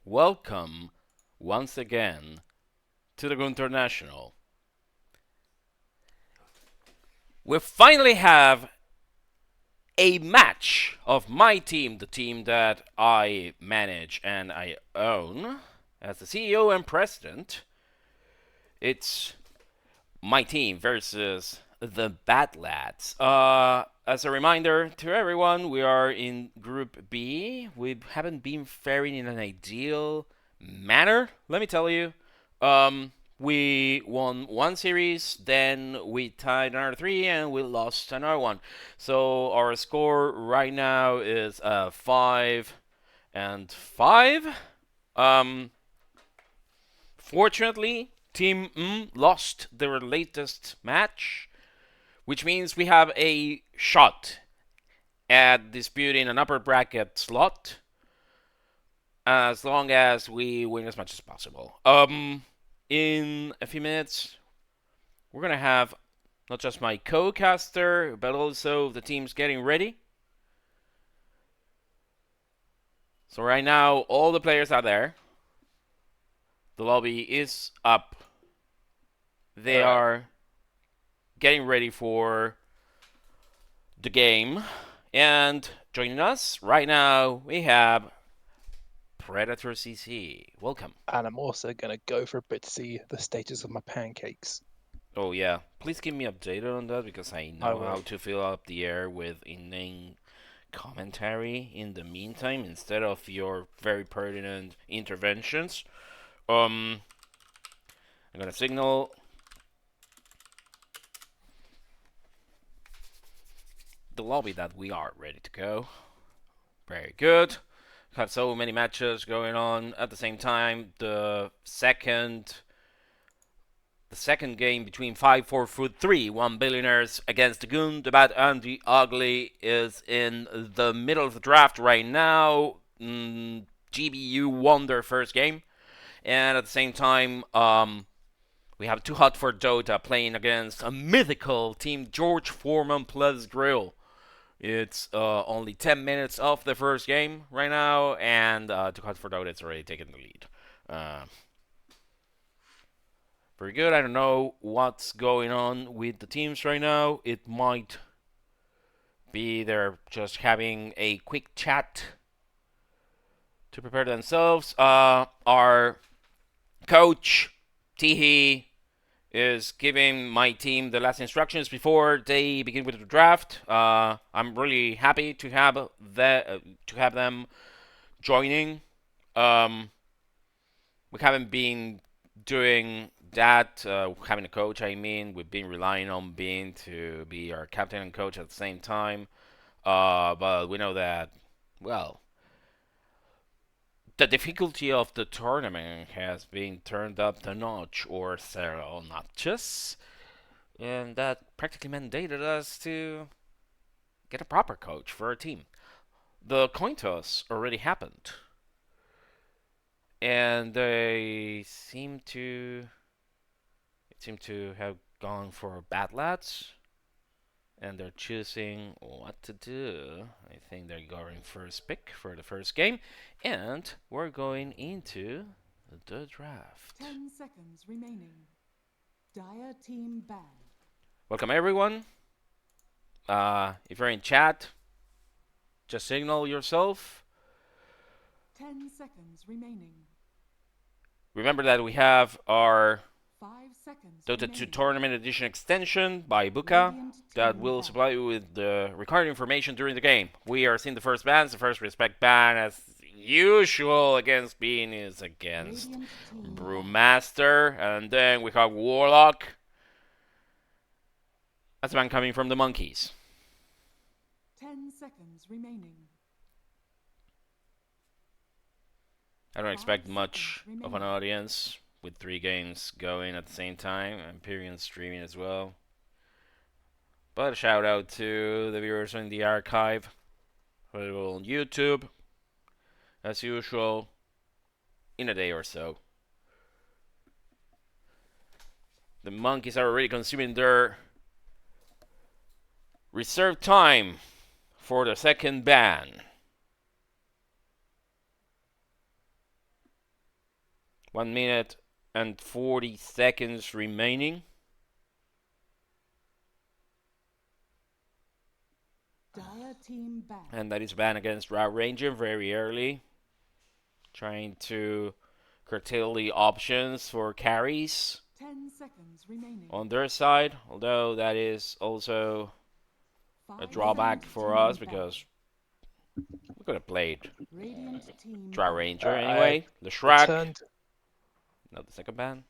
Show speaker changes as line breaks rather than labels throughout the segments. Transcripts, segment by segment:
Welcome once again to the International. We finally have a match of my team, the team that I manage and I own as the CEO and president. It's my team versus the Badlads. As a reminder to everyone, we are in Group B. We haven't been faring in an ideal manner, let me tell you. We won one series, then we tied another three, and we lost another one. So our score right now is 5-5. Fortunately, Team M lost their latest match, which means we have a shot at disputing an upper bracket slot as long as we win as much as possible. In a few minutes, we're gonna have not just my co-caster, but also the teams getting ready. So right now, all the players are there. The lobby is up. They are getting ready for the game. And joining us right now, we have PredatorCC. Welcome.
And I'm also going to go for a bit to see the status of my pancakes.
Oh yeah, please keep me updated on that because I know how to fill up the air with inane commentary in the meantime instead of your very pertinent interventions. I'm gonna signal the lobby that we are ready to go. Very good. Have so many matches going on at the same time. The second game between 5-4-3, 1 billionaires against the Goon, the Bad and the Ugly is in the middle of the draft right now. GBU won their first game, and at the same time, we have Too Hot for Dota playing against a mythical team, George Foreman plus Grill. It's only 10 minutes of the first game right now, and Too Hot for Dota is already taking the lead. Very good. I don't know what's going on with the teams right now. It might be they're just having a quick chat to prepare themselves. Our coach, Tihi, is giving my team the last instructions before they begin with the draft. I'm really happy to have them joining. We haven't been doing that, having a coach, I mean. We've been relying on Bean to be our captain and coach at the same time. But we know that, well, the difficulty of the tournament has been turned up the notch or several notches. And that practically mandated us to get a proper coach for our team. The coin toss already happened. And they seem to have gone for Badlads, and they're choosing what to do. I think they're going first pick for the first game, and we're going into the draft.
10 seconds remaining. Dire team ban.
Welcome everyone. If you're in chat, just signal yourself.
10 seconds remaining.
Remember that we have our
5 seconds
Dota 2
remaining.
Tournament Edition extension by Buka
Radiant
that
team
will
ban.
supply you with the required information during the game. We are seeing the first bans. The first respect ban, as usual, against Bean is against
Radiant team ban.
Brewmaster. And then we have Warlock. That's a ban coming from the Monkeys.
10 seconds remaining.
I don't expect
5
much
seconds
of an
remaining.
audience with 3 games going at the same time. Empyrean streaming as well. But a shout out to the viewers in the archive. Available on YouTube, as usual, in a day or so. The Monkeys are already consuming their reserved time for the second ban. 1 minute and 40 seconds remaining.
Dire team ban.
And that is ban against Drought Ranger very early. Trying to curtail the options for carries
10 seconds remaining.
on their side. Although that is also a
5
drawback
seconds
for
team
us
ban.
because we could have played
Radiant team
Drought
ban.
Ranger anyway. The Shrek.
Returned.
Not the second ban.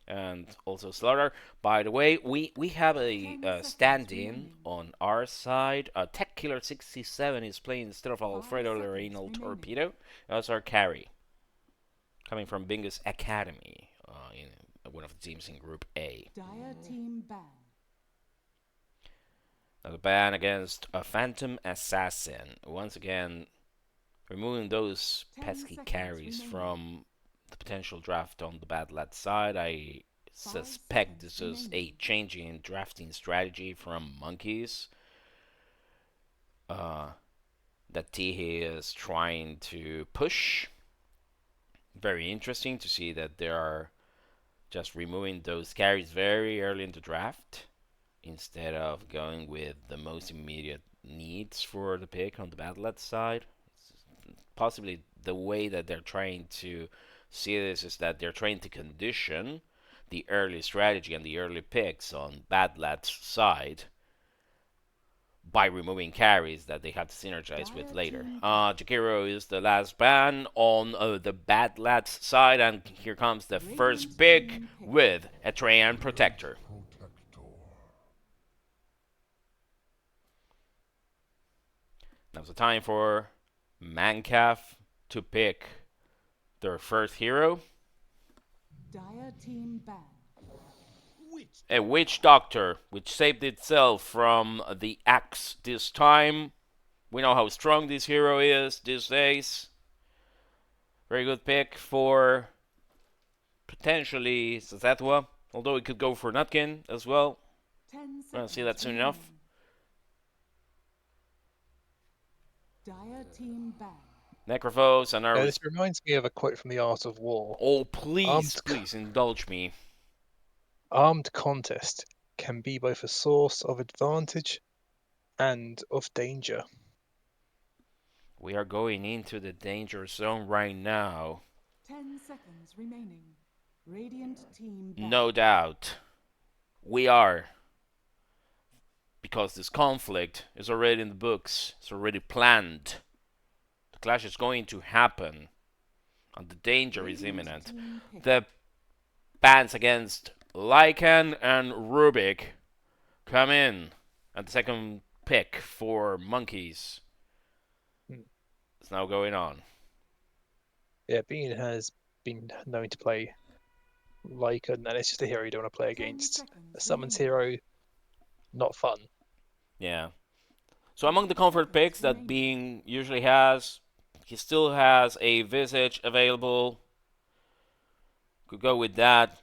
And also Slaughter. By the way, we have a
10 seconds
stand-in
remaining.
on our side. Tech Killer 67 is playing instead of
5
Alfredo
seconds
Larenal
remaining.
Torpedo as our carry. Coming from Bingus Academy, in one of the teams in Group A.
Dire team ban.
Now the ban against a Phantom Assassin. Once again, removing those
10
pesky
seconds
carries
remaining.
from the potential draft on the Badlads side. I
5
suspect this
seconds
is a
remaining.
change in drafting strategy from Monkeys. That Tihi is trying to push. Very interesting to see that they are just removing those carries very early in the draft instead of going with the most immediate needs for the pick on the Badlads side. Possibly the way that they're trying to see this is that they're trying to condition the early strategy and the early picks on Badlads side by removing carries that they have to synergize with later. Jakiro is the last ban on the Badlads side, and here comes the first pick with a Trayan Protector. Now's the time for Mancaf to pick their first hero.
Dire team ban.
A Witch Doctor, which saved itself from the axe this time. We know how strong this hero is these days. Very good pick for potentially szethw, although it could go for Nutkin as well.
10
We'll
seconds
see that soon
remaining.
enough.
Dire team ban.
Necrophos and our...
This reminds me of a quote from The Art of War.
Oh, please,
Armed-
please indulge me.
Armed contest can be both a source of advantage and of danger.
We are going into the danger zone right now.
10 seconds remaining. Radiant team ban.
No doubt. We are. Because this conflict is already in the books. It's already planned. The clash is going to happen. And the danger is
Radiant
imminent.
team pick.
The bans against Lycan and Rubik come in. And the second pick for Monkeys is now going on.
Yeah, Bean has been known to play Lycan, and it's just a hero you don't want to play
10
against.
seconds
A summons
remaining.
hero, not fun.
Yeah. So among the comfort picks that Bean usually has, he still has a Visage available. Could go with that.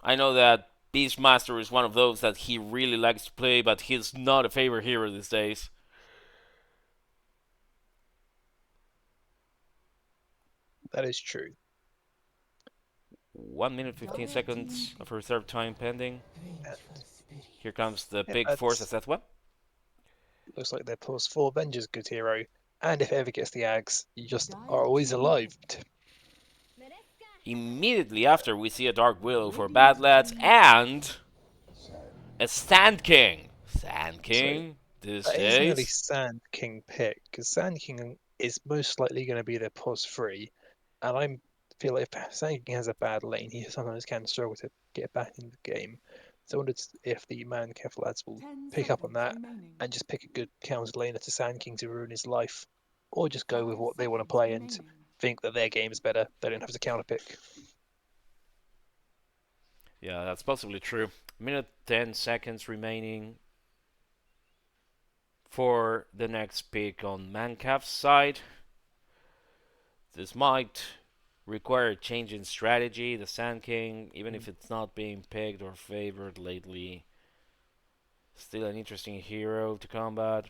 I know that Beastmaster is one of those that he really likes to play, but he's not a favorite hero these days.
That is true.
1 minute 15 seconds of reserve time pending.
And
Here comes the
Yeah,
big force
that's-
szethw.
looks like their +4 Avengers good hero. And if it ever gets the Ags, you just
Dire
are always
team
alive.
Immediately after, we see a Dark Willow for Badlads and a Sand King. Sand King these
That is an early
days.
Sand King pick, because Sand King is most likely going to be their +3. And I feel like if Sand King has a bad lane, he sometimes can struggle to get back in the game. So I wondered if the Mancaf lads will
10
pick up on that
seconds remaining.
and just pick a good counter laner to Sand King to ruin his life. Or just go with
5
what they want to
seconds
play and
remaining.
think that their game is better. They don't have to counter pick.
Yeah, that's possibly true. Minute 10 seconds remaining for the next pick on Mancaf's side. This might require a change in strategy. The Sand King, even if it's not being picked or favored lately, still an interesting hero to combat.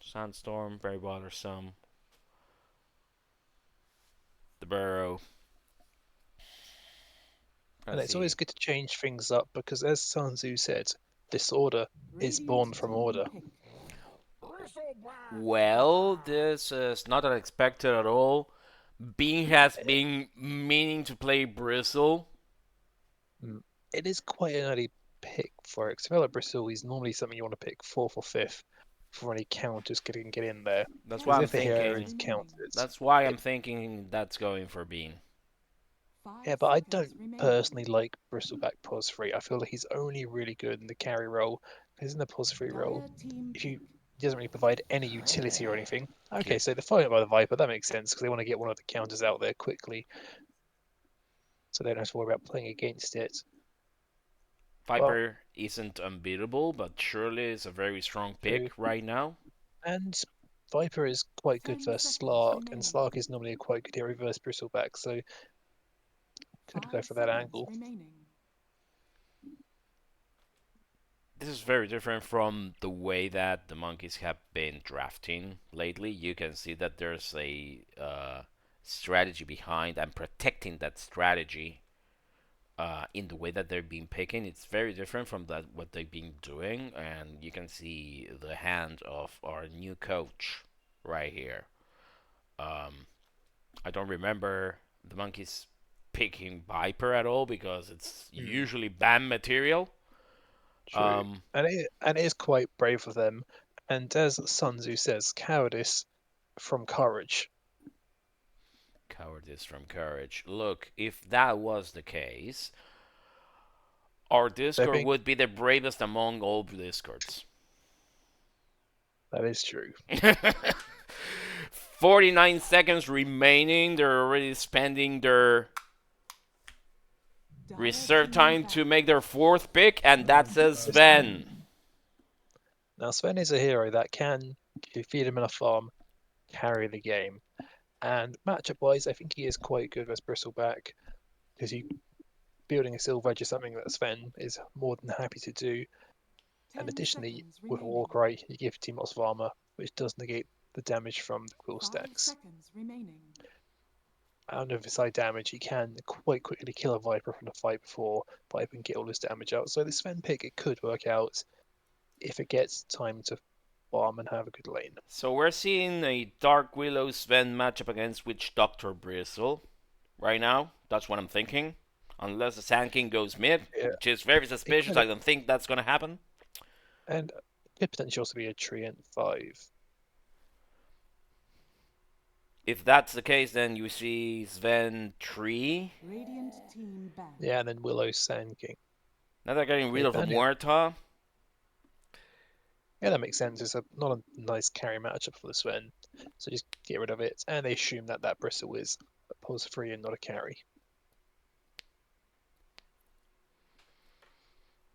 Sandstorm, very bothersome. The Burrow.
And it's always good to change things up because, as szethw said, disorder is born from order.
Well, this is not unexpected at all. Bean has been meaning to play Bristle.
It is quite an early pick for it. Because Bristle is normally something you want to pick 4th or 5th for any counters can get in there.
That's why I'm
if the hero
thinking.
is countered,
That's why I'm thinking that's going for Bean.
yeah, but I don't personally like Bristleback pos 3. I feel like he's only really good in the carry role. Because in the pos 3 role, if he doesn't really provide any utility or anything. Okay, so the fight by the Viper, that makes sense because they want to get one of the counters out there quickly. So they don't have to worry about playing against it.
Viper isn't unbeatable, but surely is a very strong pick right now.
And Viper is quite good versus Slark, and Slark is normally a quite good hero versus Bristleback, so could go for that angle.
This is very different from the way that the monkeys have been drafting lately. You can see that there's a strategy behind and protecting that strategy in the way that they've been picking. It's very different from what they've been doing, and you can see the hand of our new coach right here. I don't remember the monkeys picking Viper at all because it's usually ban material.
True. And it is quite brave of them. And as szethw says, cowardice from courage.
Cowardice from courage. Look, if that was the case, our Discord would be the bravest among all Discords.
That is true.
49 seconds remaining. They're already spending their reserve time to make their 4th pick, and that's a szethw.
Now, szethw is a hero that can, if you feed him enough farm, carry the game. And matchup-wise, I think he is quite good versus Bristleback, because building a Silver Edge is something that szethw is more than happy to do. And additionally, with Warcry, you give team lots of armor, which does negate the damage from the quill stacks. And with his high damage, he can quite quickly kill a Viper from the fight before Viper can get all his damage out. So this szethw pick, it could work out if it gets time to farm and have a good lane.
So we're seeing a Dark Willow szethw matchup against Witch Doctor Bristle right now. That's what I'm thinking. Unless the Sand King goes mid, which is very suspicious. I don't think that's going to happen.
And it could potentially also be a Treant 5.
If that's the case, then you see szethw 3.
Yeah, and then Willow Sand King.
Now they're getting rid of a Muerta.
Yeah, that makes sense. It's not a nice carry matchup for the szethw. So just get rid of it. And they assume that Bristle is a pos 3 and not a carry.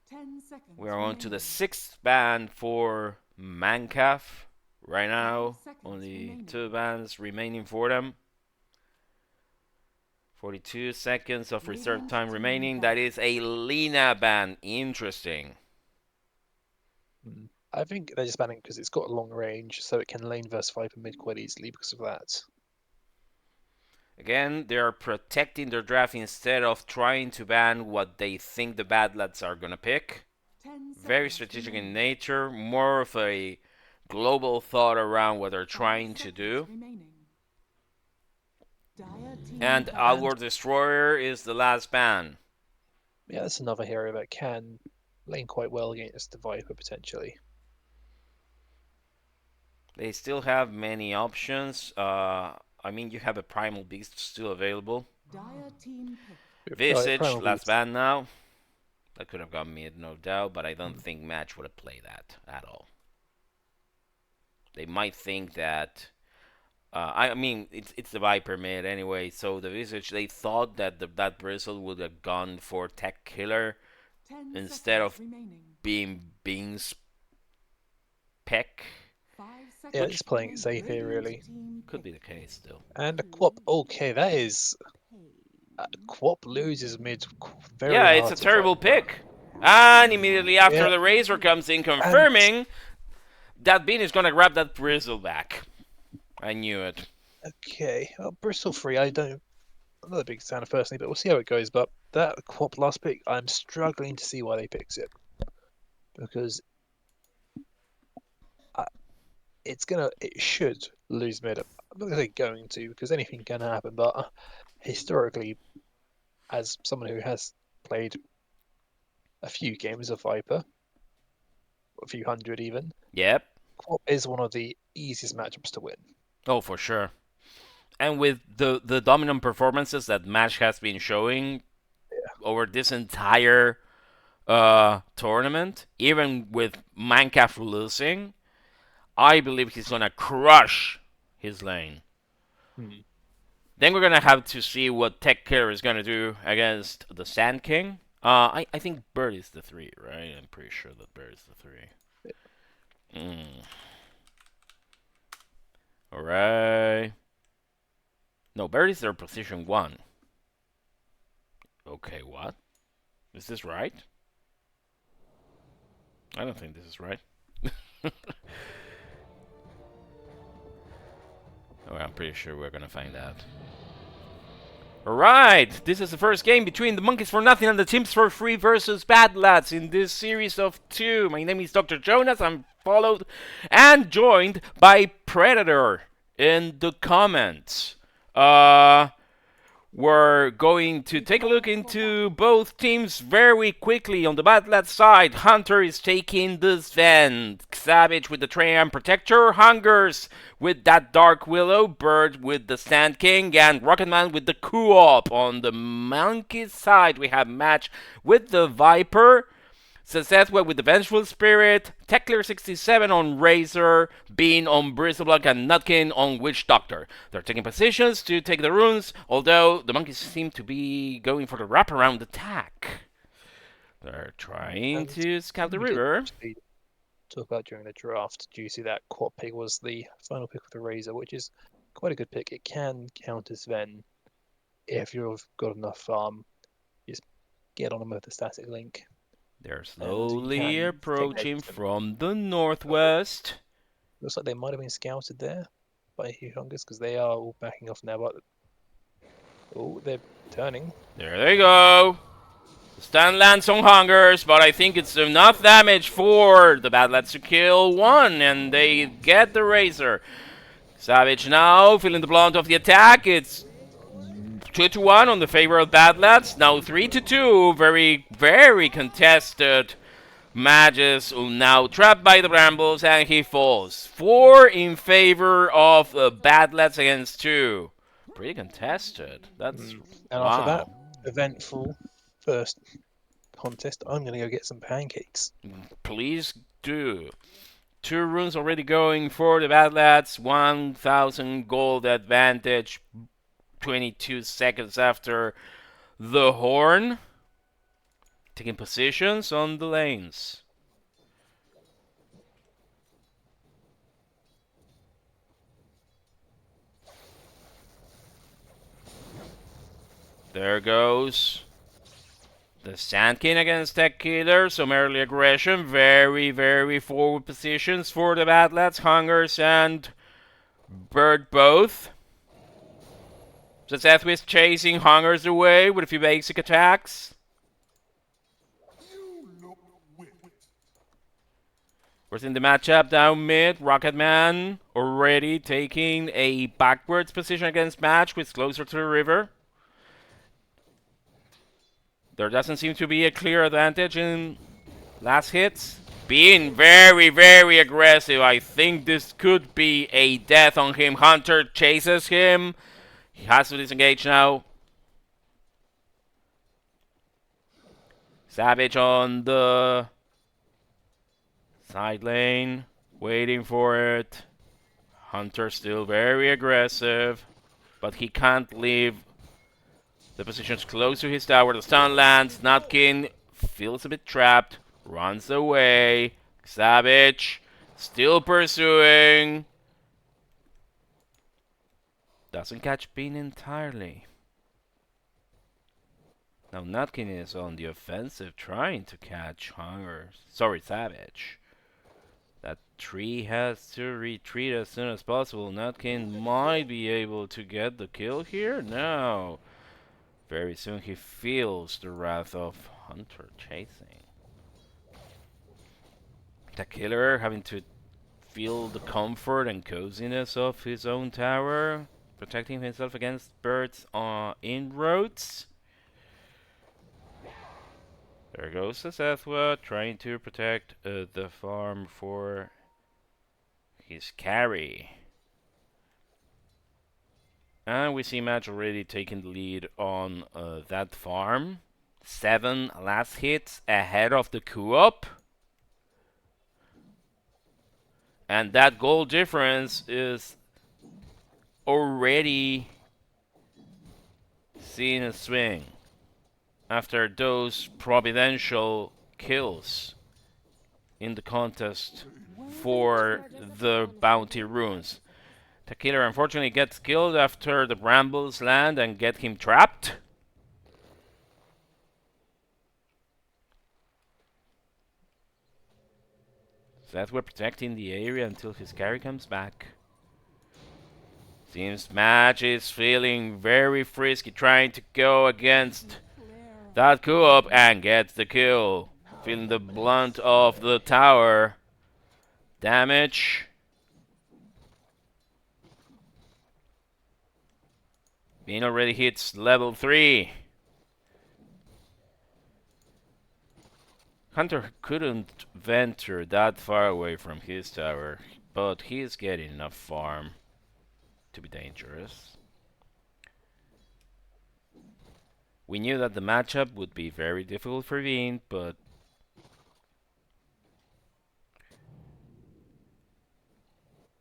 10 seconds.
We are on to the 6th ban for Mancaf. Right now, only 2 bans remaining for them. 42 seconds of reserve time remaining. That is a Lina ban. Interesting.
I think they're just banning because it's got a long range, so it can lane versus Viper mid quite easily because of that.
Again, they are protecting their draft instead of trying to ban what they think the Badlads are going to pick. Very strategic in nature, more of a global thought around what they're trying to do. And Our Destroyer is the last ban.
Yeah, that's another hero that can lane quite well against the Viper potentially.
They still have many options. I mean, you have a Primal Beast still available. Visage, last ban now. That could have gone mid, no doubt, but I don't think Match would have played that at all. They might think that... I mean, it's the Viper mid anyway, so the Visage, they thought that that Bristle would have gone for Tech Killer instead of being Bean's Peck.
Yeah, it's playing it safe here, really.
Could be the case, still.
And a Quap, okay, that is... Quap loses mid very
Yeah, it's a terrible pick. And immediately after the Razor comes in confirming that Bean is going to grab that Bristle back. I knew it.
Okay, well, Bristle free, I'm not a big fan of personally, but we'll see how it goes. But that Quap last pick, I'm struggling to see why they picked it. Because it should lose mid. I'm not going to say going to, because anything can happen, but historically, as someone who has played a few games of Viper, a few hundred even,
Yep.
Quap is one of the easiest matchups to win.
Oh, for sure. And with the dominant performances that Match has been showing over this entire tournament, even with Minecraft losing, I believe he's gonna crush his lane. Then we're gonna have to see what Tech Killer is gonna do against the Sand King. I think Bird is the 3, right? I'm pretty sure that Bird is the 3. Alright. No, Bird is their position 1. Okay, what? Is this right? I don't think this is right. Oh, I'm pretty sure we're gonna find out. Alright, this is the first game between the Monkeys for Nothing and the Chimps for Free versus Badlads in this series of 2. My name is Dr. Jonas. I'm followed and joined by Predator in the comments. We're going to take a look into both teams very quickly. On the Badlads side, Hunter is taking the Sven, Kxavic with the Trayan Protector, Hungers with that Dark Willow, Bird with the Sand King, and Rucketman with the Co-op. On the Monkey side, we have Match with the Viper, szethw with the Vengeful Spirit, Techler67 on Razor, Bean on Bristleblock, and Nutkin on Witch Doctor. They're taking positions to take the runes, although the Monkeys seem to be going for the wraparound attack. They're trying to scout the river.
Talk about during the draft, do you see that Quap pick was the final pick of the Razor, which is quite a good pick. It can counter Sven if you've got enough farm. Just get on them with the static link.
They're slowly approaching from the northwest.
Looks like they might have been scouted there by Hungers because they are all backing off now. But oh, they're turning.
There they go. The stun lands on Hungers, but I think it's enough damage for the Badlads to kill 1, and they get the Razor. Kxavic now feeling the blunt of the attack. It's 2-1 on the favor of Badlads. Now 3-2. Very, very contested matches. Now trapped by the brambles, and he falls. 4 in favor of Badlads against 2. Pretty contested. That's
And
wow.
after that eventful first contest, I'm going to go get some pancakes.
Please do. 2 runes already going for the Badlads. 1,000 gold advantage. 22 seconds after the horn. Taking positions on the lanes. There goes the Sand King against Tech Killer. Some early aggression. Very, very forward positions for the Badlads. Hungers and Bird both. szethw is chasing Hungers away with a few basic attacks. We're in the matchup down mid. Rucketman already taking a backwards position against Match, which is closer to the river. There doesn't seem to be a clear advantage in last hits. Being very, very aggressive. I think this could be a death on him. Hunter chases him. He has to disengage now. Kxavic on the side lane, waiting for it. Hunter still very aggressive, but he can't leave the positions close to his tower. The stun lands. Nutkin feels a bit trapped, runs away. Kxavic still pursuing. Doesn't catch Bean entirely. Now Nutkin is on the offensive, trying to catch Kxavic. That tree has to retreat as soon as possible. Nutkin might be able to get the kill here. No. Very soon he feels the wrath of Hunter chasing. The killer having to feel the comfort and coziness of his own tower, protecting himself against birds' inroads. There goes the szethw, trying to protect the farm for his carry. And we see Match already taking the lead on that farm. 7 last hits ahead of the co-op. And that goal difference is already seeing a swing after those providential kills in the contest for the bounty runes. The killer unfortunately gets killed after the brambles land and get him trapped. szethw protecting the area until his carry comes back. Seems Match is feeling very frisky, trying to go against that co-op and gets the kill. Feeling the blunt of the tower. Damage. Bean already hits level 3. Hunter couldn't venture that far away from his tower, but he's getting enough farm to be dangerous. We knew that the matchup would be very difficult for Bean, but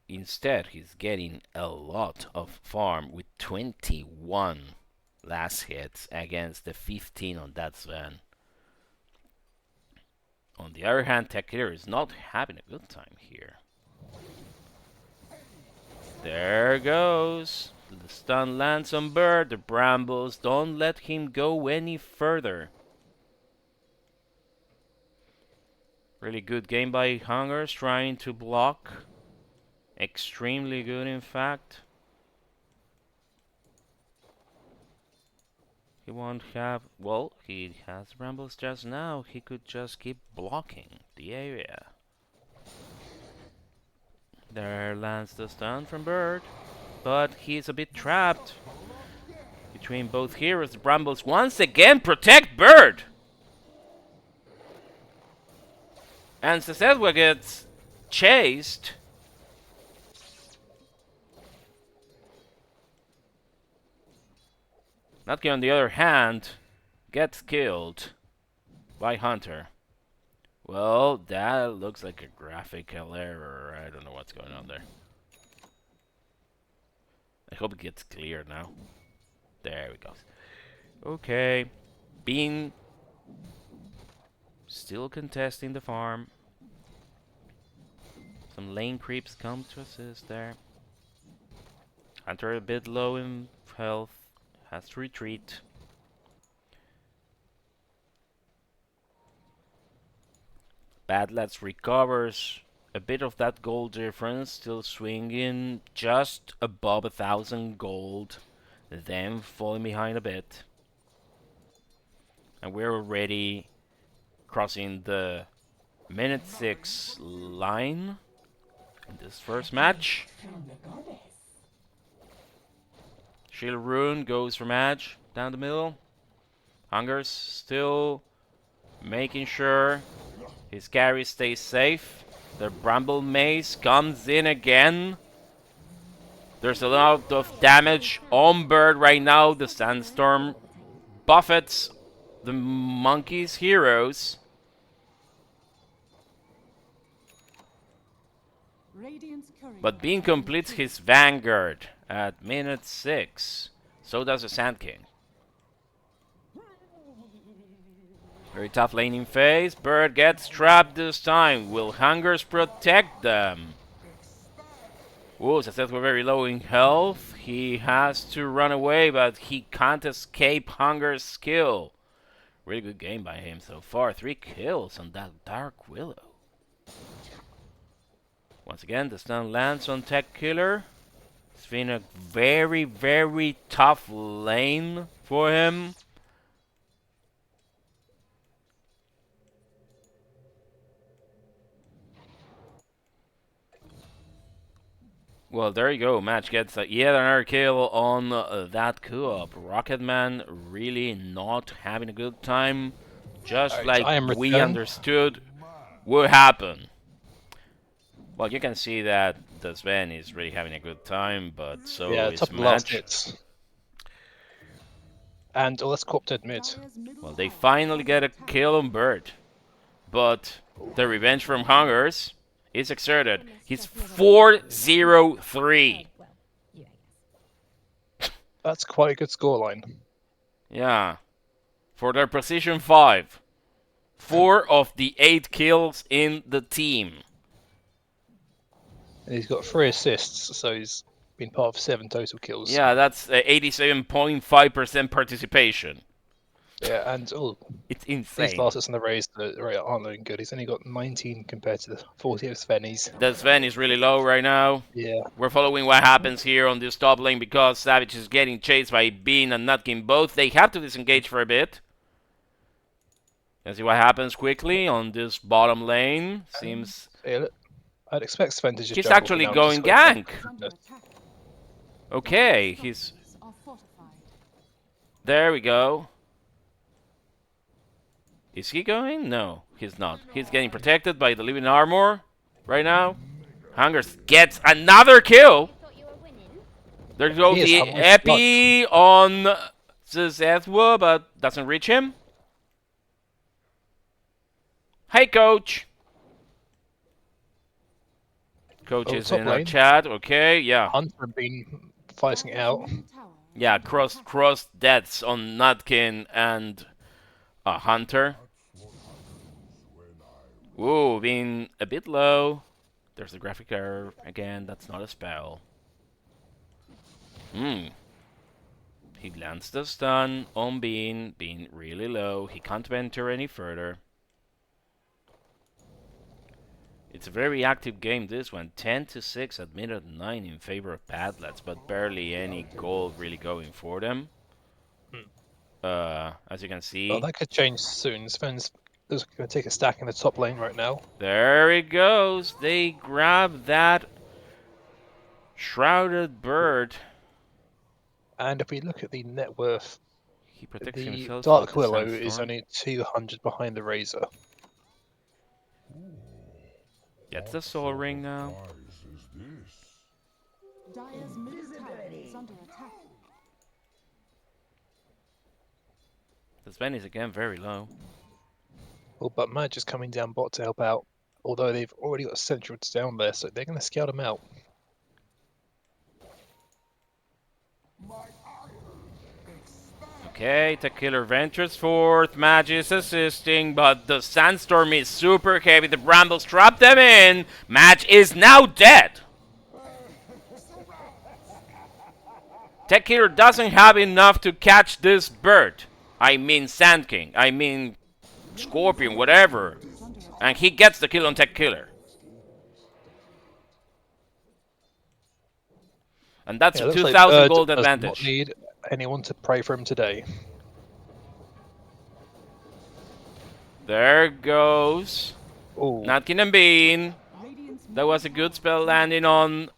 instead he's getting a lot of farm with 21 last hits against the 15 on that Sven. On the other hand, Tech Killer is not having a good time here. There goes. The stun lands on Bird. The brambles don't let him go any further. Really good game by Hungers, trying to block. Extremely good, in fact. He won't have... Well, he has brambles just now. He could just keep blocking the area. There lands the stun from Bird. But he's a bit trapped between both heroes. The brambles once again protect Bird. And szethw gets chased. Nutkin, on the other hand, gets killed by Hunter. Well, that looks like a graphical error. I don't know what's going on there. I hope it gets clear now. There we go. Okay. Bean still contesting the farm. Some lane creeps come to assist there. Hunter a bit low in health. Has to retreat. Badlads recovers a bit of that gold difference, still swinging just above 1,000 gold, then falling behind a bit. And we're already crossing the minute 6 line in this first match. Shield Rune goes for Madge down the middle. Hungers still making sure his carry stays safe. The Bramble Maze comes in again. There's a lot of damage on Bird right now. The Sandstorm buffets the Monkey's heroes. But Bean completes his Vanguard at minute 6. So does the Sand King. Very tough laning phase. Bird gets trapped this time. Will Hungers protect them? Ooh, szethw very low in health. He has to run away, but he can't escape Hungers' skill. Really good game by him so far. 3 kills on that Dark Willow. Once again, the stun lands on Tech Killer. It's been a very, very tough lane for him. Well, there you go. Match gets yet another kill on that co-op. Rucketman really not having a good time. Just
Alright,
like
I am
we
returned.
understood would happen. Well, you can see that the Sven is really having a good time, but so
Yeah,
is
top of the last
Match.
hits. And let's co-op mid.
Well, they finally get a kill on Bird. But the revenge from Hungers is exerted. He's 4-0-3.
That's quite a good scoreline.
Yeah. For their position 5. 4 of the 8 kills in the team.
And he's got 3 assists, so he's been part of 7 total kills.
Yeah, that's 87.5% participation.
Yeah, and
It's
these
insane.
last on the race aren't looking good. He's only got 19 compared to the 40 of Svenny's.
The Sven is really low right now.
Yeah.
We're following what happens here on this top lane because Kxavic is getting chased by Bean and Nutkin both. They have to disengage for a bit. Let's see what happens quickly on this bottom lane. Seems...
Yeah, I'd expect Sven to just
He's
jump up
actually
and down
going
just quickly.
gank. Okay, he's... There we go. Is he going? No, he's not. He's getting protected by the living armor right now. Hungers gets another kill. There goes
He is
the
Hunger's
epi on the szethw, but doesn't reach him. Hey, coach. Coach is
top
in our
lane.
chat. Okay, yeah.
Hunter have been fighting it out.
Yeah, cross deaths on Nutkin and Hunter. Ooh, being a bit low. There's the graphic error again. That's not a spell. He lands the stun on Bean. Being really low. He can't venture any further. It's a very active game, this one. 10-6 at minute 9 in favor of Badlads, but barely any gold really going for them. As you can see.
Well, that could change soon. Sven's going to take a stack in the top lane right now.
There it goes. They grab that shrouded bird.
And if we look at the net worth,
He protects
the
himself.
Dark
with the
Willow is
sandstorm.
only 200 behind the Razor.
Gets the soul ring now.
Dire's middle tower is under attack.
The Sven is again very low.
Well, but Madge is coming down bot to help out. Although they've already got Centrals down there, so they're going to scout him out.
Okay, the killer ventures forth. Madge is assisting, but the sandstorm is super heavy. The brambles trap them in. Madge is now dead. Tech Killer doesn't have enough to catch this bird. I mean Sand King. I mean Scorpion, whatever. And he gets the kill on Tech Killer. And that's a
looks like
2,000
Bird
gold
does
advantage.
not need anyone to pray for him today.
There goes
Ooh.
Nutkin and Bean. That was a good spell landing on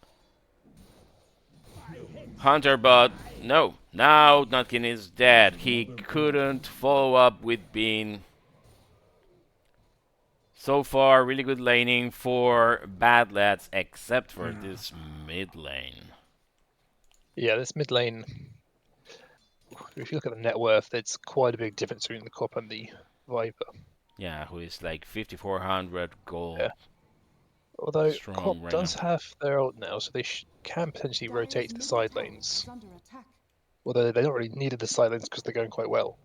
Hunter, but no. Now Nutkin is dead. He couldn't follow up with Bean. So far, really good laning for Badlads, except for this mid lane.
Yeah, this mid lane, if you look at the net worth, there's quite a big difference between the Cop and the Viper.
Yeah, who is like 5,400 gold.
Yeah. Although
Strong
Cop
right
does
now.
have their ult now, so they can potentially rotate to the
Dire's
side
middle tower
lanes.
is under attack.
Although they don't really needed the side lanes because they're going quite well.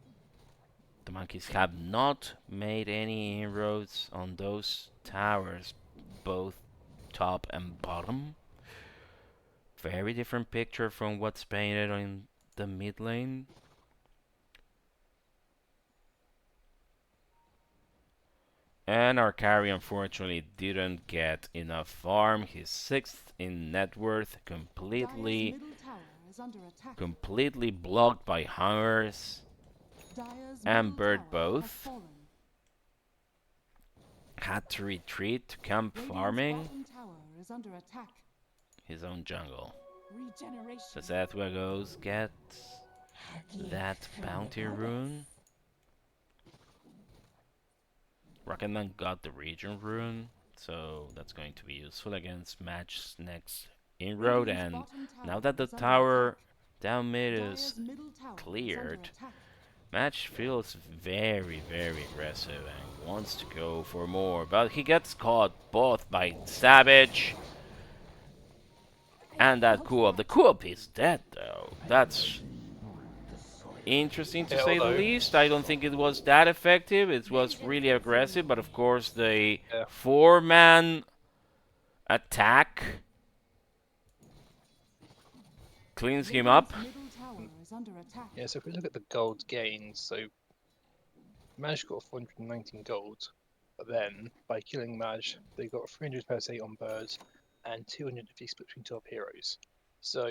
The monkeys have not made any inroads on those towers, both top and bottom. Very different picture from what's painted on the mid lane. And our carry unfortunately didn't get enough farm. He's 6th in net worth, completely
Dire's middle tower is is under attack.
Completely blocked by Hungers
Dire's
and
middle
Bird
tower
both.
has fallen.
Had to retreat to camp
Radiant's
farming
bottom tower is under attack.
his own jungle.
Regeneration.
So szethw goes get that bounty rune. Rucketman got the region rune, so that's going to be useful against Match's next inroad.
Radiant's
And
bottom
now
tower
that the
is under
tower
attack.
down mid is
Dire's middle tower is
cleared,
under attack.
Match feels very, very aggressive and wants to go for more, but he gets caught both by Kxavic and that Coop. The Coop is dead though. That's interesting to
Yeah,
say the
although-
least. I don't think it was that effective. It was really aggressive, but of course the
Yeah.
4-man attack cleans him up.
Radiant's middle tower is under attack.
Yeah, so if we look at the gold gains, so Maj got 419 gold, but then by killing Maj, they got 300 per se on birds and 250 split between top heroes. So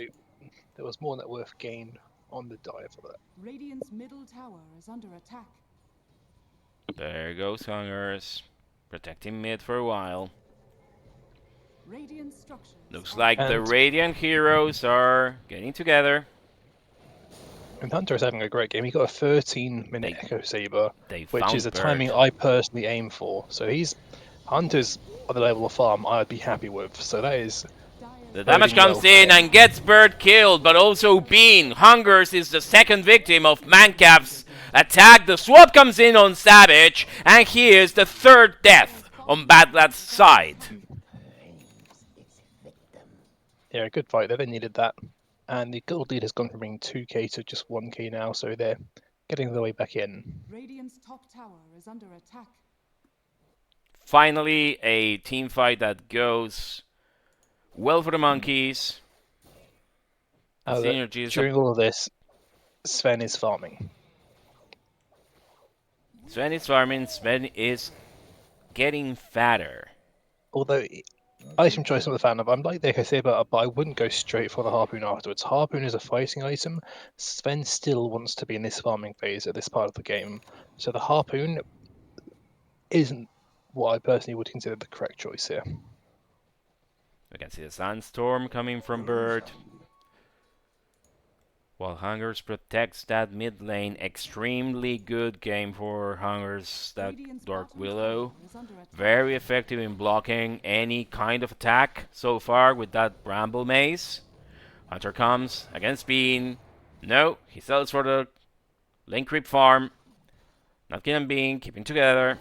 there was more net worth gained on the Dire for that.
Radiant's middle tower is under attack.
There goes Hungers, protecting mid for a while.
Radiant structures.
Looks
are
like the
And-
Radiant heroes are getting together.
And Hunter is having a great game. He got a 13-minute
They-
Echo Saber,
They
which
found
is a
Bird.
timing I personally aim for. So Hunter's on the level of farm I'd be happy with. So that is
Dire's
The damage
Boding
comes
well.
in and gets Bird killed, but also Bean. Hungers is the second victim of Mancap's attack. The swap comes in on Savage, and he is the third death on Badlads' side.
yeah, a good fight there. They needed that. And the gold lead has gone from being 2k to just 1k now, so they're getting their way back in.
Radiant's top tower is under attack.
Finally, a team fight that goes well for the monkeys.
Uh,
Synergy is
During all of this, Sven is farming.
Sven is farming. Sven is getting fatter.
Although item choice I'm not a fan of. I'm like the Echo Saber, but I wouldn't go straight for the Harpoon afterwards. Harpoon is a fighting item. Sven still wants to be in this farming phase at this part of the game. So the Harpoon isn't what I personally would consider the correct choice here.
We can see the Sandstorm coming from Bird. While Hungers protects that mid lane. Extremely good game for Hungers, that
Radiant's
Dark
bottom
Willow.
tower is under attack.
Very effective in blocking any kind of attack so far with that Bramble Maze. Hunter comes against Bean. No, he sells for the lane creep farm. Nutkin and Bean keeping together.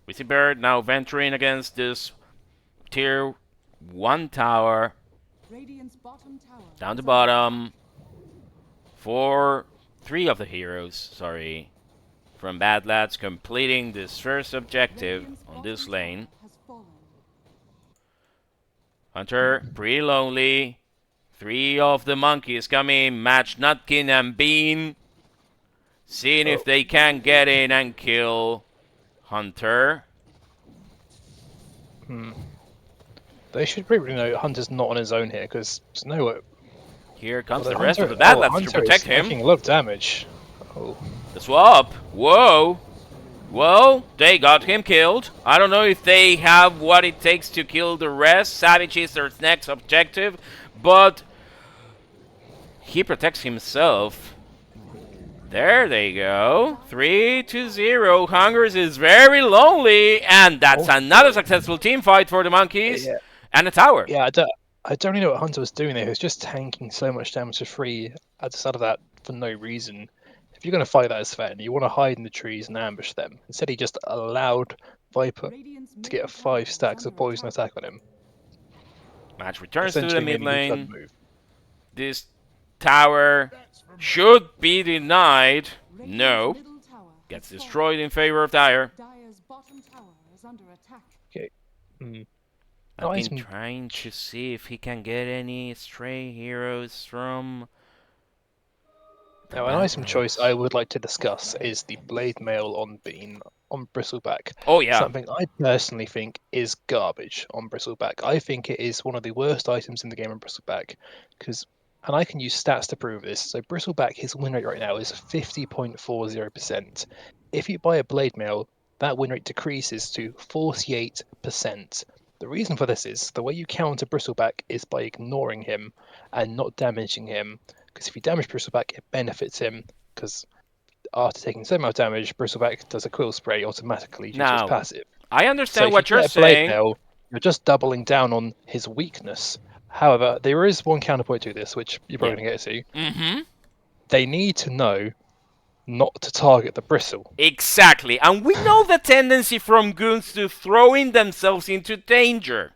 We see Bird now venturing against this tier 1 tower.
Radiant's bottom tower
Down
is
the
under
bottom. Three of the heroes, from Badlads completing this first
attack.
objective
Radiant's
on
bottom
this
tower
lane.
has fallen.
Hunter, pretty lonely. Three of the monkeys coming, match Nutkin and Bean. Seeing if they can get in and kill Hunter.
They should probably know Hunter's not on his own here, because there's no.
Here comes
Although
the rest of
Hunter-
the Badlads to
Hunter
protect
is
him.
taking a lot of damage. Oh,
The swap. Whoa. Whoa, they got him killed. I don't know if they have what it takes to kill the rest. Kxavic is their next objective, but he protects himself. There they go. 3-0. Hungers is very lonely, and that's another successful team fight for the monkeys.
Yeah.
And a tower.
yeah, I don't really know what Hunter was doing there. He was just tanking so much damage for free at the start of that for no reason. If you're going to fight that as Sven, you want to hide in the trees and ambush them. Instead, he just allowed Viper
Radiant's
to get
middle
5
tower is
stacks of
under
poison
attack.
attack on him.
Match returns to the
Essentially
mid
meaning he
lane.
couldn't move.
This tower should be denied.
Radiant's
No.
middle tower
Gets
has fallen.
destroyed in favor of Dire.
Dire's bottom tower is under attack.
I've
Nice
been
m-
trying to see if he can get any stray heroes from. the
Now, an item choice
Badlands.
I would like to discuss is the Blade Mail on Bean on Bristleback.
Oh yeah,
Something I personally think is garbage on Bristleback. I think it is one of the worst items in the game on Bristleback because and I can use stats to prove this. So Bristleback, his win rate right now is 50.40%. If you buy a blade mail, that win rate decreases to 48%. The reason for this is the way you counter Bristleback is by ignoring him and not damaging him. Because if you damage Bristleback, it benefits him. Because after taking so much damage, Bristleback does a quill spray automatically due to his
Now,
passive.
I
So
understand
if
what
you
you're
get a blade
saying.
mail, you're just doubling down on his weakness. However, there is one counterpoint to this, which you're probably going to get to.
Mm-hmm.
They need to know not to target the bristle.
Exactly. And we know the tendency from goons to throwing themselves into danger.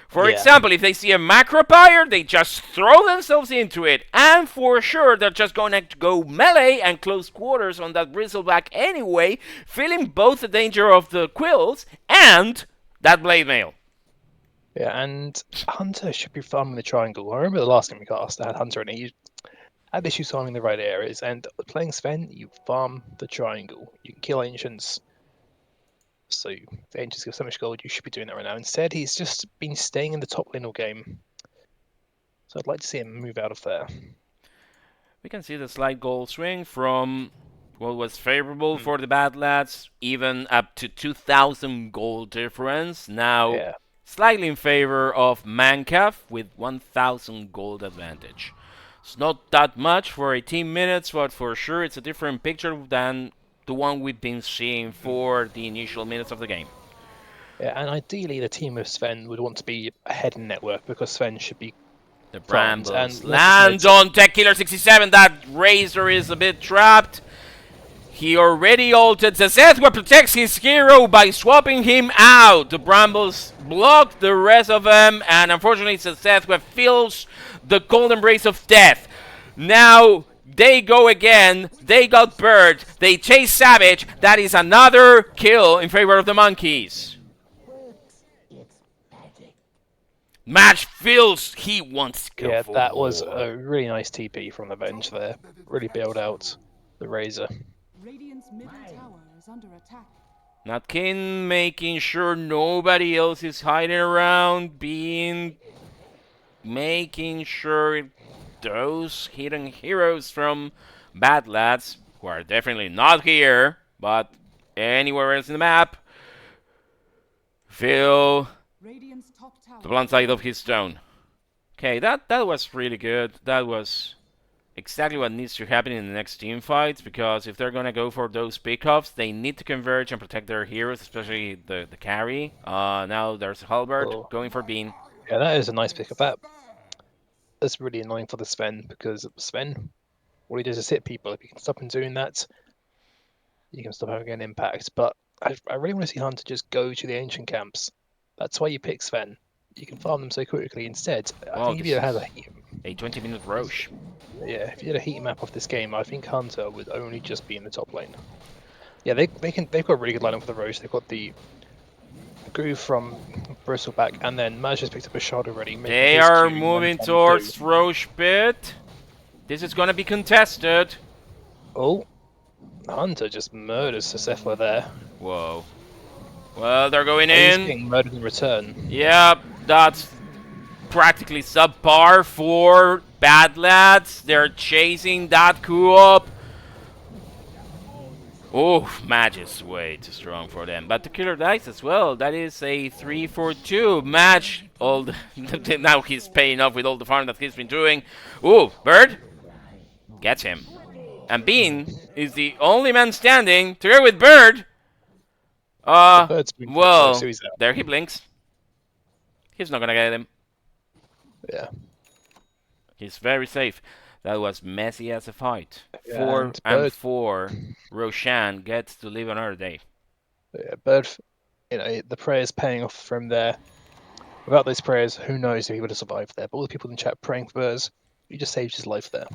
For
Yeah.
example, if they see a macropire, they just throw themselves into it. And for sure, they're just going to go melee and close quarters on that bristleback anyway, feeling both the danger of the quills and that blade mail.
Yeah, and Hunter should be farming the triangle. I remember the last game we cast, I had Hunter and he had issues farming the right areas, and playing Sven, you farm the triangle. You can kill ancients. So if the ancients give so much gold, you should be doing that right now. Instead, he's just been staying in the top lane all game. So I'd like to see him move out of there.
We can see the slight goal swing from what was favorable for the Badlads, even up to 2,000 gold difference. Now,
Yeah.
slightly in favor of Mancaf with 1,000 gold advantage. It's not that much for 18 minutes, but for sure it's a different picture than the one we've been seeing for the initial minutes of the game.
Yeah, and ideally the team of Sven would want to be ahead in network because Sven should be
The
farmed.
Brambles
And
land on Tech Killer 67. That Razor is a bit trapped. He already ulted. szethw protects his hero by swapping him out. The Brambles block the rest of them, and unfortunately szethw feels the cold embrace of death. Now they go again. They got Bird. They chase Kxavic. That is another kill in favor of the monkeys. Match feels he wants to go
yeah,
for
that was
more.
a really nice TP from the bench there. Really bailed out the Razor.
Radiant's middle tower is under attack.
Nutkin making sure nobody else is hiding around, making sure those hidden heroes from Badlads, who are definitely not here, but anywhere else in the map, feel
Radiant's top tower.
the blunt side of his stone. Okay, that was really good. That was exactly what needs to happen in the next team fights, because if they're gonna go for those pickups, they need to converge and protect their heroes, especially the carry. Now there's Halbert going for Bean.
Yeah, that is a nice pickup. That's really annoying for the Sven because Sven, all he does is hit people. If you can stop him doing that, you can stop having an impact. But I really want to see Hunter just go to the ancient camps. That's why you pick Sven. You can farm them so quickly. Instead, I think if you had
a 20-minute Roche.
Yeah, if you had a heat map of this game, I think Hunter would only just be in the top lane. Yeah, they've got a really good lineup for the Roche. They've got the Groove from Bristleback, and then Maj has picked up a shot already.
They are moving towards Roche Pit. This is gonna be contested.
Oh, Hunter just murders szethw there.
Whoa. Well, they're going
He's
in.
getting murdered in return.
Yep, that's practically subpar for Badlads. They're chasing that co-op. Oh, Maj is way too strong for them. But the killer dies as well. That is a 3-4-2 match. Now he's paying off with all the farm that he's been doing. Ooh, Bird gets him. And Bean is the only man standing together with Bird. Well,
so he's out.
there he blinks. He's not gonna get him.
Yeah.
He's very safe. That was messy as a fight.
Yeah,
4
and
and
Bird-
4. Roshan gets to live another day.
Yeah, Bird, the prayers paying off from there. Without those prayers, who knows if he would have survived there. But all the people in chat praying for Birds, he just saved his life there.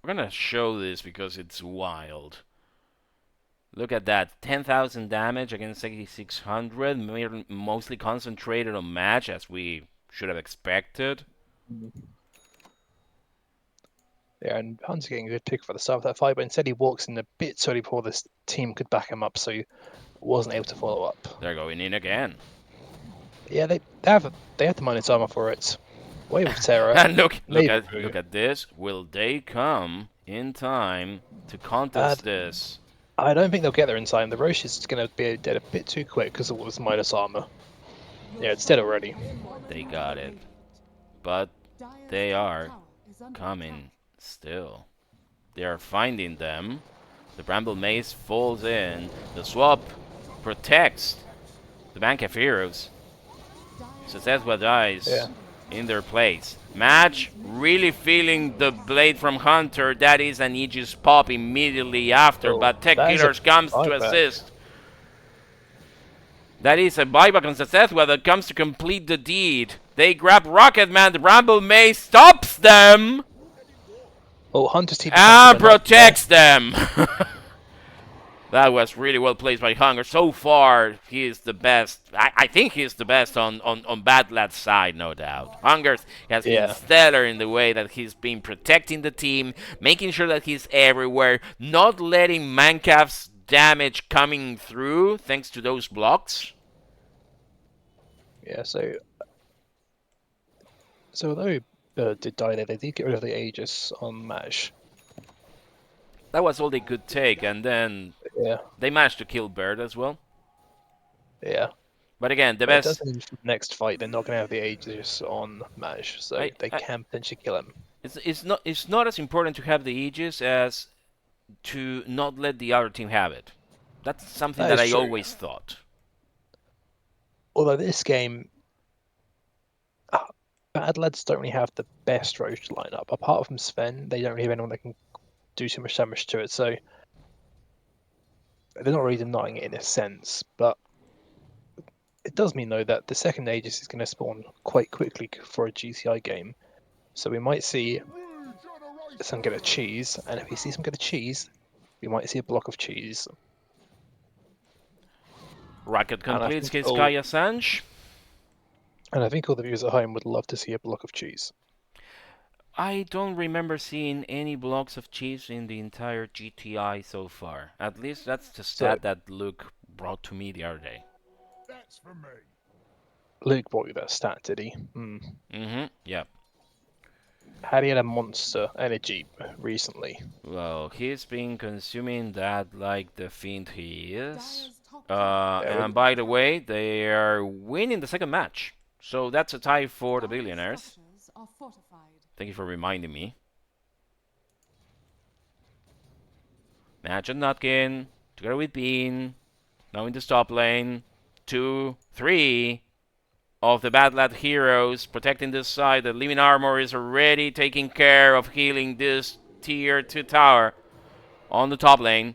We're gonna show this because it's wild. Look at that, 10,000 damage against 8,600, mostly concentrated on Match, as we should have expected.
Yeah, and Hunter getting a good pick for the start of that fight, but instead he walks in a bit early before this team could back him up, so he wasn't able to follow up.
They're going in again.
Yeah, they have the minus armor for it. Wave of Terror.
And look
Maybe.
at this. Will they come in time to contest this?
I don't think they'll get there in time. The Roche is going to be dead a bit too quick because of all this minus armor. Yeah, it's dead already.
They got it. But they are coming still. They are finding them. The Bramble Maze falls in. The swap protects the Bank of Heroes. So szethw dies in their place. Match really feeling the blade from Hunter. That is an Aegis pop immediately after, but Tech Killers comes to assist. That is a buyback on szethw that comes to complete the deed. They grab Rucketman. The Bramble Maze stops them.
Oh, Hunter's team
and protects them. That was really well placed by Hunger. So far, he is the best. I think he is the best on Badlads' side, no doubt. Hunger has been stellar in the way that he's been protecting the team, making sure that he's everywhere, not letting Mancav's damage coming through thanks to those blocks.
Yeah, so although Bird did die there, they did get rid of the Aegis on Mash.
That was all they could take, and then they managed to kill Bird as well.
Yeah.
But again, the best...
It doesn't mean for the next fight they're not going to have the Aegis on Mash, so they can potentially kill him.
It's not as important to have the Aegis as to not let the other team have it. That's something that I always thought.
Although this game, Badlads don't really have the best Roche lineup. Apart from Sven, they don't really have anyone that can do too much damage to it, so they're not really denying it in a sense, but it does mean though that the second Aegis is going to spawn quite quickly for a GCI game, so we might see some get a cheese, and if we see some get a cheese, we might see a block of cheese.
Rocket completes his Kaya Sanj.
And I think all the viewers at home would love to see a block of cheese.
I don't remember seeing any blocks of cheese in the entire GTI so far. At least that's the stat that Luke brought to me the other day.
That's for me.
Luke brought you that stat, did he?
Yep.
Had he had a monster energy recently?
Well, he's been consuming that like the fiend he is. And by the way, they are winning the second match. So that's a tie for the Billionaires. Thank you for reminding me. Match on Nutkin, together with Bean. Now in the top lane. 2, 3 of the Badlad heroes protecting this side. The Living Armor is already taking care of healing this tier 2 tower on the top lane.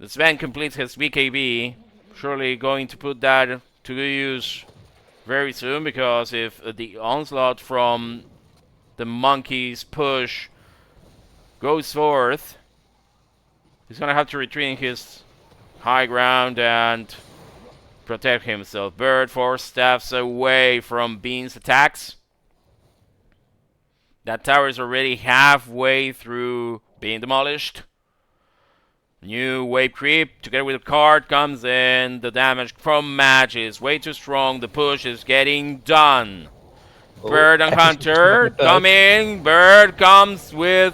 The Sven completes his BKB. Surely going to put that to use very soon, because if the onslaught from the monkeys push goes forth, he's gonna have to retreat in his high ground and protect himself. Bird 4 steps away from Bean's attacks. That tower is already halfway through being demolished. New wave creep together with the card comes in. The damage from Match is way too strong. The push is getting done. Bird and Hunter coming. Bird comes with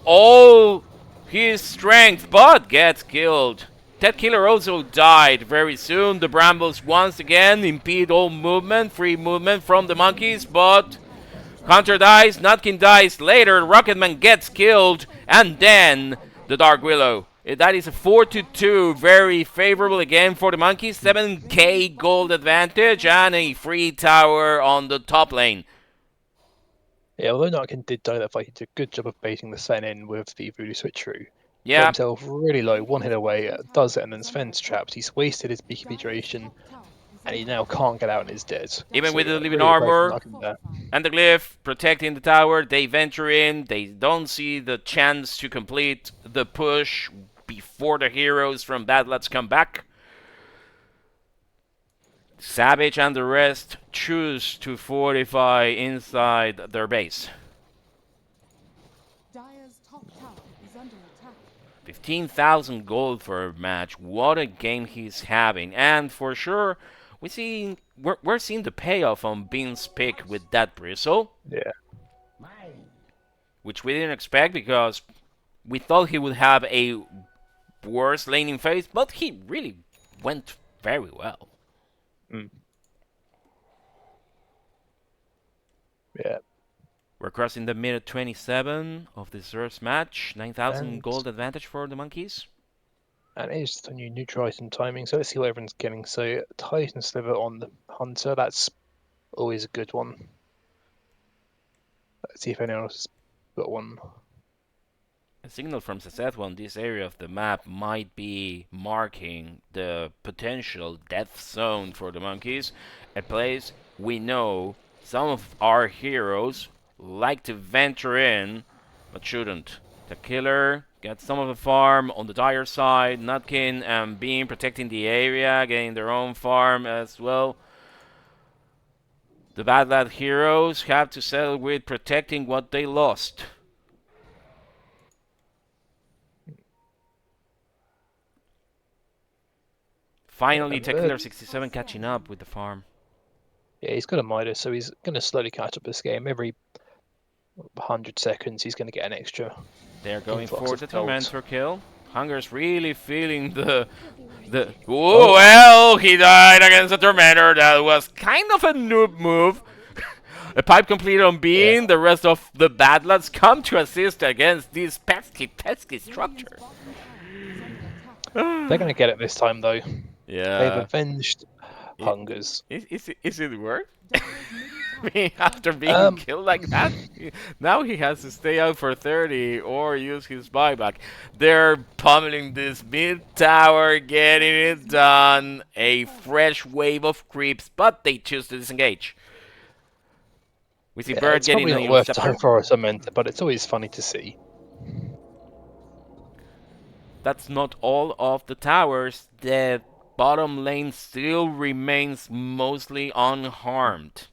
all his strength, but gets killed. That killer also died very soon. The Brambles once again impede all movement, free movement from the monkeys, but Hunter dies, Nutkin dies later, Rucketman gets killed, and then the Dark Willow. That is a 4-2, very favorable again for the monkeys. 7k gold advantage and a free tower on the top lane.
Yeah, although Nutkin did die that fight, he did a good job of baiting the Sven in with the Voodoo Switcheroo.
Yeah.
Got himself really low, one hit away, does it, and then Sven's trapped. He's wasted his BKB duration, and he now can't get out and is dead.
Even
so,
with the Living
really
Armor and the Glyph protecting the tower, they venture in. They don't see the chance to complete the push before the heroes from Badlads come back. Kxavic and the rest choose to fortify inside their base. 15,000 gold for a match. What a game he's having. And for sure, we're seeing the payoff on Bean's pick with that bristle,
Yeah.
which we didn't expect because we thought he would have a worse laning phase, but he really went very well.
Mm. Yeah.
We're crossing the minute 27 of this first match. 9,000
And-
gold advantage for the monkeys.
And it is the new neutral item timing, so let's see what everyone's getting. So Titan Sliver on the Hunter, that's always a good one. Let's see if anyone else has got one.
A signal from szethw on this area of the map might be marking the potential death zone for the monkeys, a place we know some of our heroes like to venture in, but shouldn't. The killer gets some of the farm on the dire side, Nutkin and Bean protecting the area, getting their own farm as well. The Badlad heroes have to settle with protecting what they lost. Finally, TechKiller67 catching up with the farm.
Yeah, he's got a Midas, so he's going to slowly catch up this game. Every 100 seconds, he's going to get an extra.
They're going
influx
for
of
the
gold.
Tormentor kill. Hunger's really feeling the. Oh, well, he died against the Tormentor. That was kind of a noob move. A pipe completed on Bean.
Yeah.
The rest of the Badlads come to assist against this pesky structure.
They're going to get it this time, though. They've
Yeah.
avenged Hungers.
Is it worth? After being killed like that, now he has to stay out for 30 or use his buyback. They're pummeling this mid tower, getting it done. A fresh wave of creeps, but they choose to disengage. We see Bird
It's
getting
probably
the
not worth
scepter.
time for us, but it's always funny to see.
That's not all of the towers. The bottom lane still remains mostly unharmed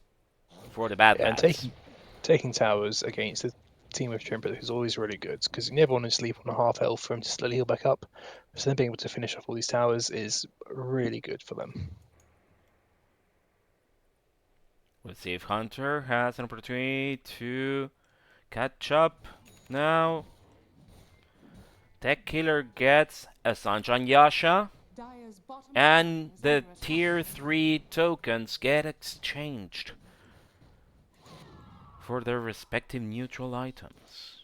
for the bad
Yeah, and
lads.
taking towers against a team of Chimps is always really good, because you never want to sleep on a half health for him to slowly heal back up. So then being able to finish off all these towers is really good for them.
Let's see if Hunter has an opportunity to catch up now. Tech Killer gets a Sunshine Yasha,
Dire's bottom
and
tower is
the
under attack.
tier 3 tokens get exchanged for their respective neutral items.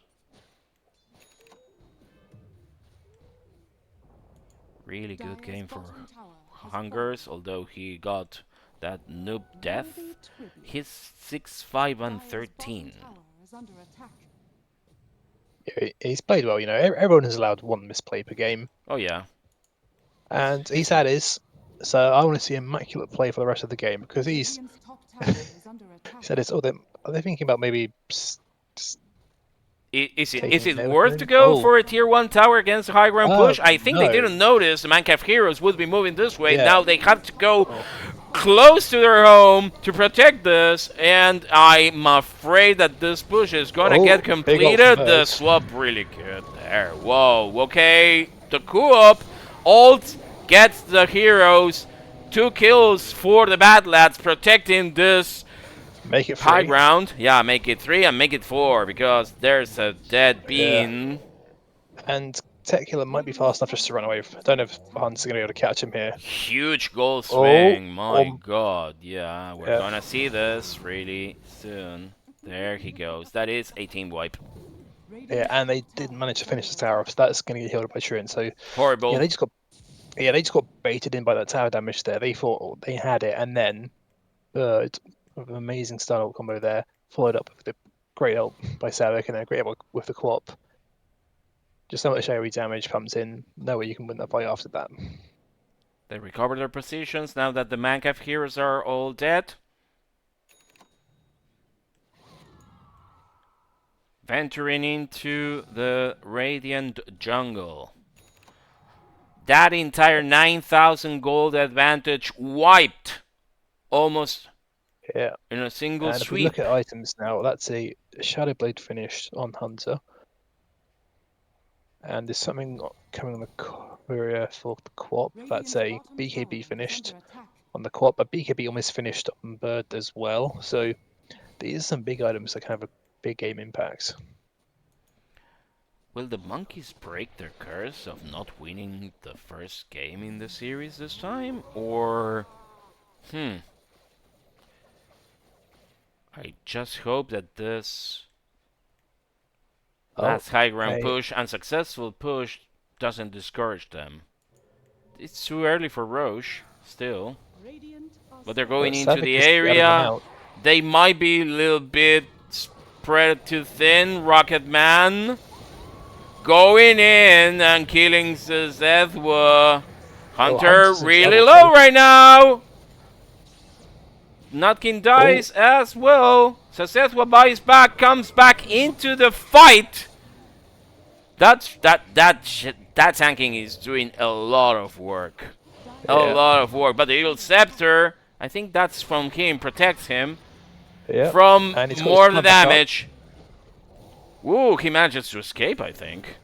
Really good
Dire's
game for
bottom tower has
Hungers, although he got that noob
fallen.
death.
Worthy tribute.
He's 6-5 and
Dire's
13.
bottom tower is under attack.
Yeah, he's played well, you know. Everyone is allowed one misplay per game,
Oh yeah.
and he's had his. So I want to see immaculate play for the rest of the game, because he's
Radiant's top tower is under attack.
said it's. Oh, are they thinking about maybe
Is
taking
it
it
worth
with
to
him?
go
Oh.
for a tier 1 tower against a high ground push? I think they
no.
didn't notice the Minecraft heroes would be moving this way.
Yeah.
Now they have to go close to their home to protect this, and I'm afraid that this push is gonna
Oh,
get
big ult
completed.
from
The
Bird.
swap really good there. Whoa, okay. The co-op ult gets the heroes 2 kills for the Badlads protecting this
Make it
high
free.
ground. Yeah, make it 3 and make it 4 because there's a dead bean.
And Techula might be fast enough just to run away. I don't know if Hunt's going to be able to catch him here.
Huge goal swing. My
oh.
god. Yeah, we're
Yeah.
gonna see this really soon. There he goes. That is a team wipe.
Yeah, and they didn't manage to finish the tower, so that's going to get healed by Trin. So
Horrible.
yeah, they just got baited in by that tower damage there. They thought they had it, and then Bird with an amazing stun ult combo there, followed up with the great ult by szethw, and then a great ult with the co-op. Just so much AoE damage comes in, no way you can win that fight after that.
They recover their positions now that the Minecraft heroes are all dead. Venturing into the Radiant Jungle. That entire 9,000 gold advantage wiped almost
Yeah.
in a single
And if we
sweep.
look at items now, that's a Shadow Blade finish on Hunter. And there's something coming on the courier for the co-op. That's a BKB finished. on the quad, but BKB almost finished on Bird as well. So these are some big items that can have a big game impact.
Will the monkeys break their curse of not winning the first game in the series this time? Or... I just hope that this last high ground push, unsuccessful push, doesn't discourage them. It's too early for Roche, still. But they're going into the area. They might be a little bit spread too thin. Rucketman going in and killing szethw. Hunter really low right now. Nutkin dies as well. szethw buys back, comes back into the fight. That tanking is doing a lot of work. A lot of work. But the Eagle Scepter, I think that's from him, protects him from more of the damage. Ooh, he manages to escape, I think.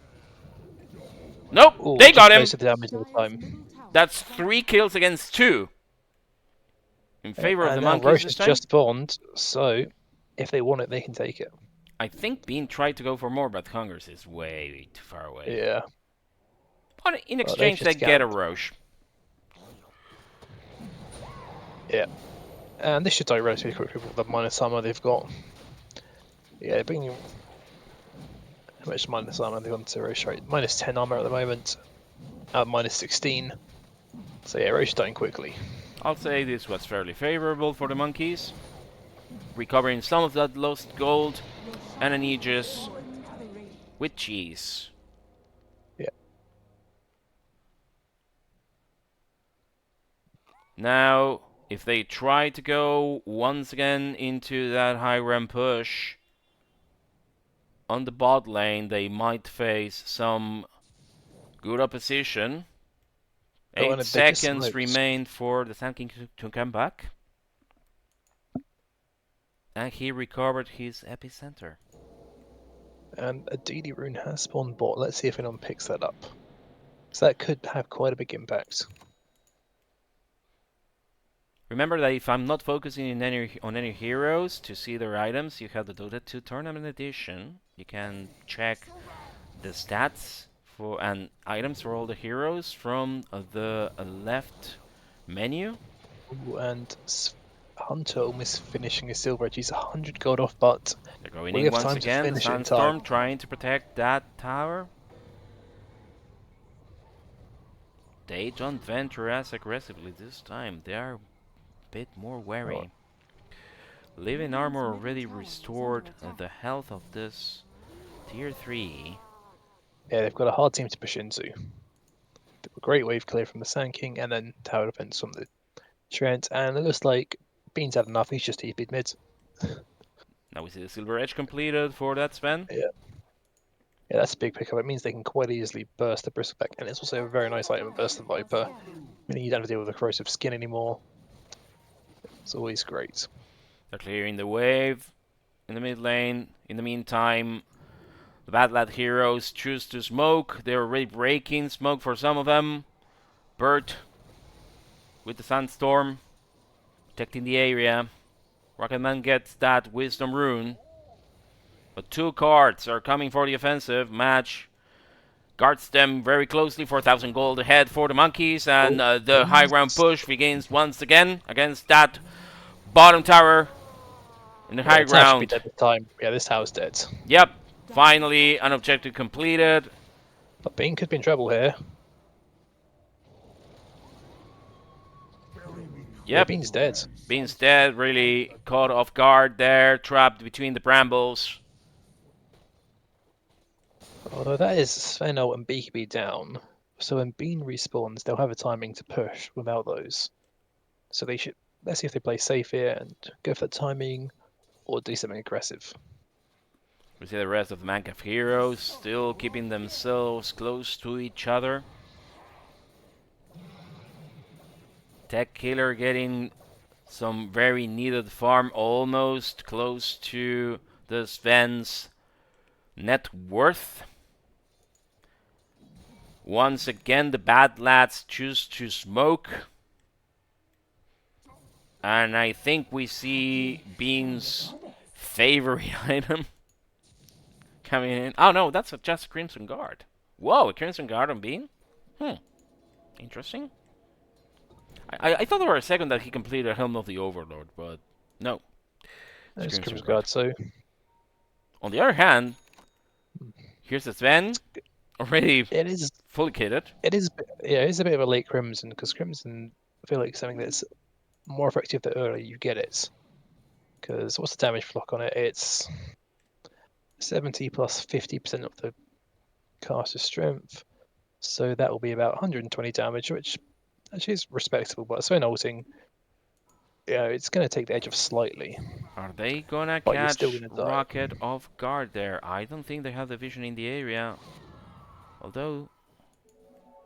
Nope, they got him. That's 3 kills against 2. In favor of the monkeys
Roche
this
has
time.
just spawned, so if they want it, they can take it.
I think Bean tried to go for more, but Hungers is way too far away.
Yeah.
But in exchange, they get a Roche.
Yeah. And this should die relatively quickly with the minus armor they've got. Yeah, bringing... How much minus armor they've got to Roche, right? Minus 10 armor at the moment. Minus 16. So yeah, Roche dying quickly.
I'll say this was fairly favorable for the monkeys. Recovering some of that lost gold and an Aegis with cheese.
Yeah.
Now, if they try to go once again into that high ramp push on the bot lane, they might face some good opposition. 8 seconds remain for the Sand King to come back. And he recovered his epicenter.
And a DD rune has spawned bot. Let's see if anyone picks that up. So that could have quite a big impact.
Remember that if I'm not focusing on any heroes to see their items, you have the Dota 2 Tournament Edition. You can check the stats for and items for all the heroes from the left menu.
Ooh, and Hunter almost finishing his silver edge. He's 100 gold off, but
they're going in once again. The Sandstorm trying to protect that tower. They don't venture as aggressively this time. They are a bit more wary. Living armor already restored the health of this tier 3.
Yeah, they've got a hard team to push into. A great wave clear from the Sand King, and then tower defense from the Trent, and it looks like Bean's had enough. He's just TP'd mid.
Now we see the Silver Edge completed for that Sven.
Yeah. Yeah, that's a big pickup. It means they can quite easily burst the Bristleback, and it's also a very nice item, Burst the Viper. Meaning you don't have to deal with the corrosive skin anymore. It's always great.
They're clearing the wave in the mid lane. In the meantime, the Badlad heroes choose to smoke. They're already breaking smoke for some of them. Bert with the Sandstorm protecting the area. Rucketman gets that Wisdom Rune. But 2 cards are coming for the offensive. Match guards them very closely. 4,000 gold ahead for the monkeys. And the high ground push begins once again against that bottom tower in the high ground.
Be dead this time. Yeah, this tower's dead.
Yep. Finally, an objective completed.
But Bean could be in trouble here.
Yep.
Yeah, Bean's dead.
Bean's dead, really caught off guard there, trapped between the brambles.
Although that is Sveno and BKB down, so when Bean respawns, they'll have a timing to push without those. So they should, let's see if they play safe here and go for that timing, or do something aggressive.
We see the rest of the Minecraft heroes still keeping themselves close to each other. Tech Killer getting some very needed farm, almost close to the Sven's net worth. Once again, the Badlads choose to smoke. And I think we see Bean's favorite item coming in. Oh no, that's just a Crimson Guard. Whoa, a Crimson Guard on Bean? Interesting. I thought for a second that he completed a Helm of the Overlord, but no.
It's Crimson Guard, so...
On the other hand, here's the Sven, already
It is...
fully kitted.
It is, yeah, it is a bit of a late Crimson, because Crimson, I feel like something that's more effective the earlier you get it. Because what's the damage block on it? It's 70 plus 50% of the caster's strength. So that will be about 120 damage, which actually is respectable, but Sven ulting, yeah, it's going to take the edge off slightly.
Are they gonna
But you're
catch
still gonna die.
Rocket off guard there? I don't think they have the vision in the area. Although...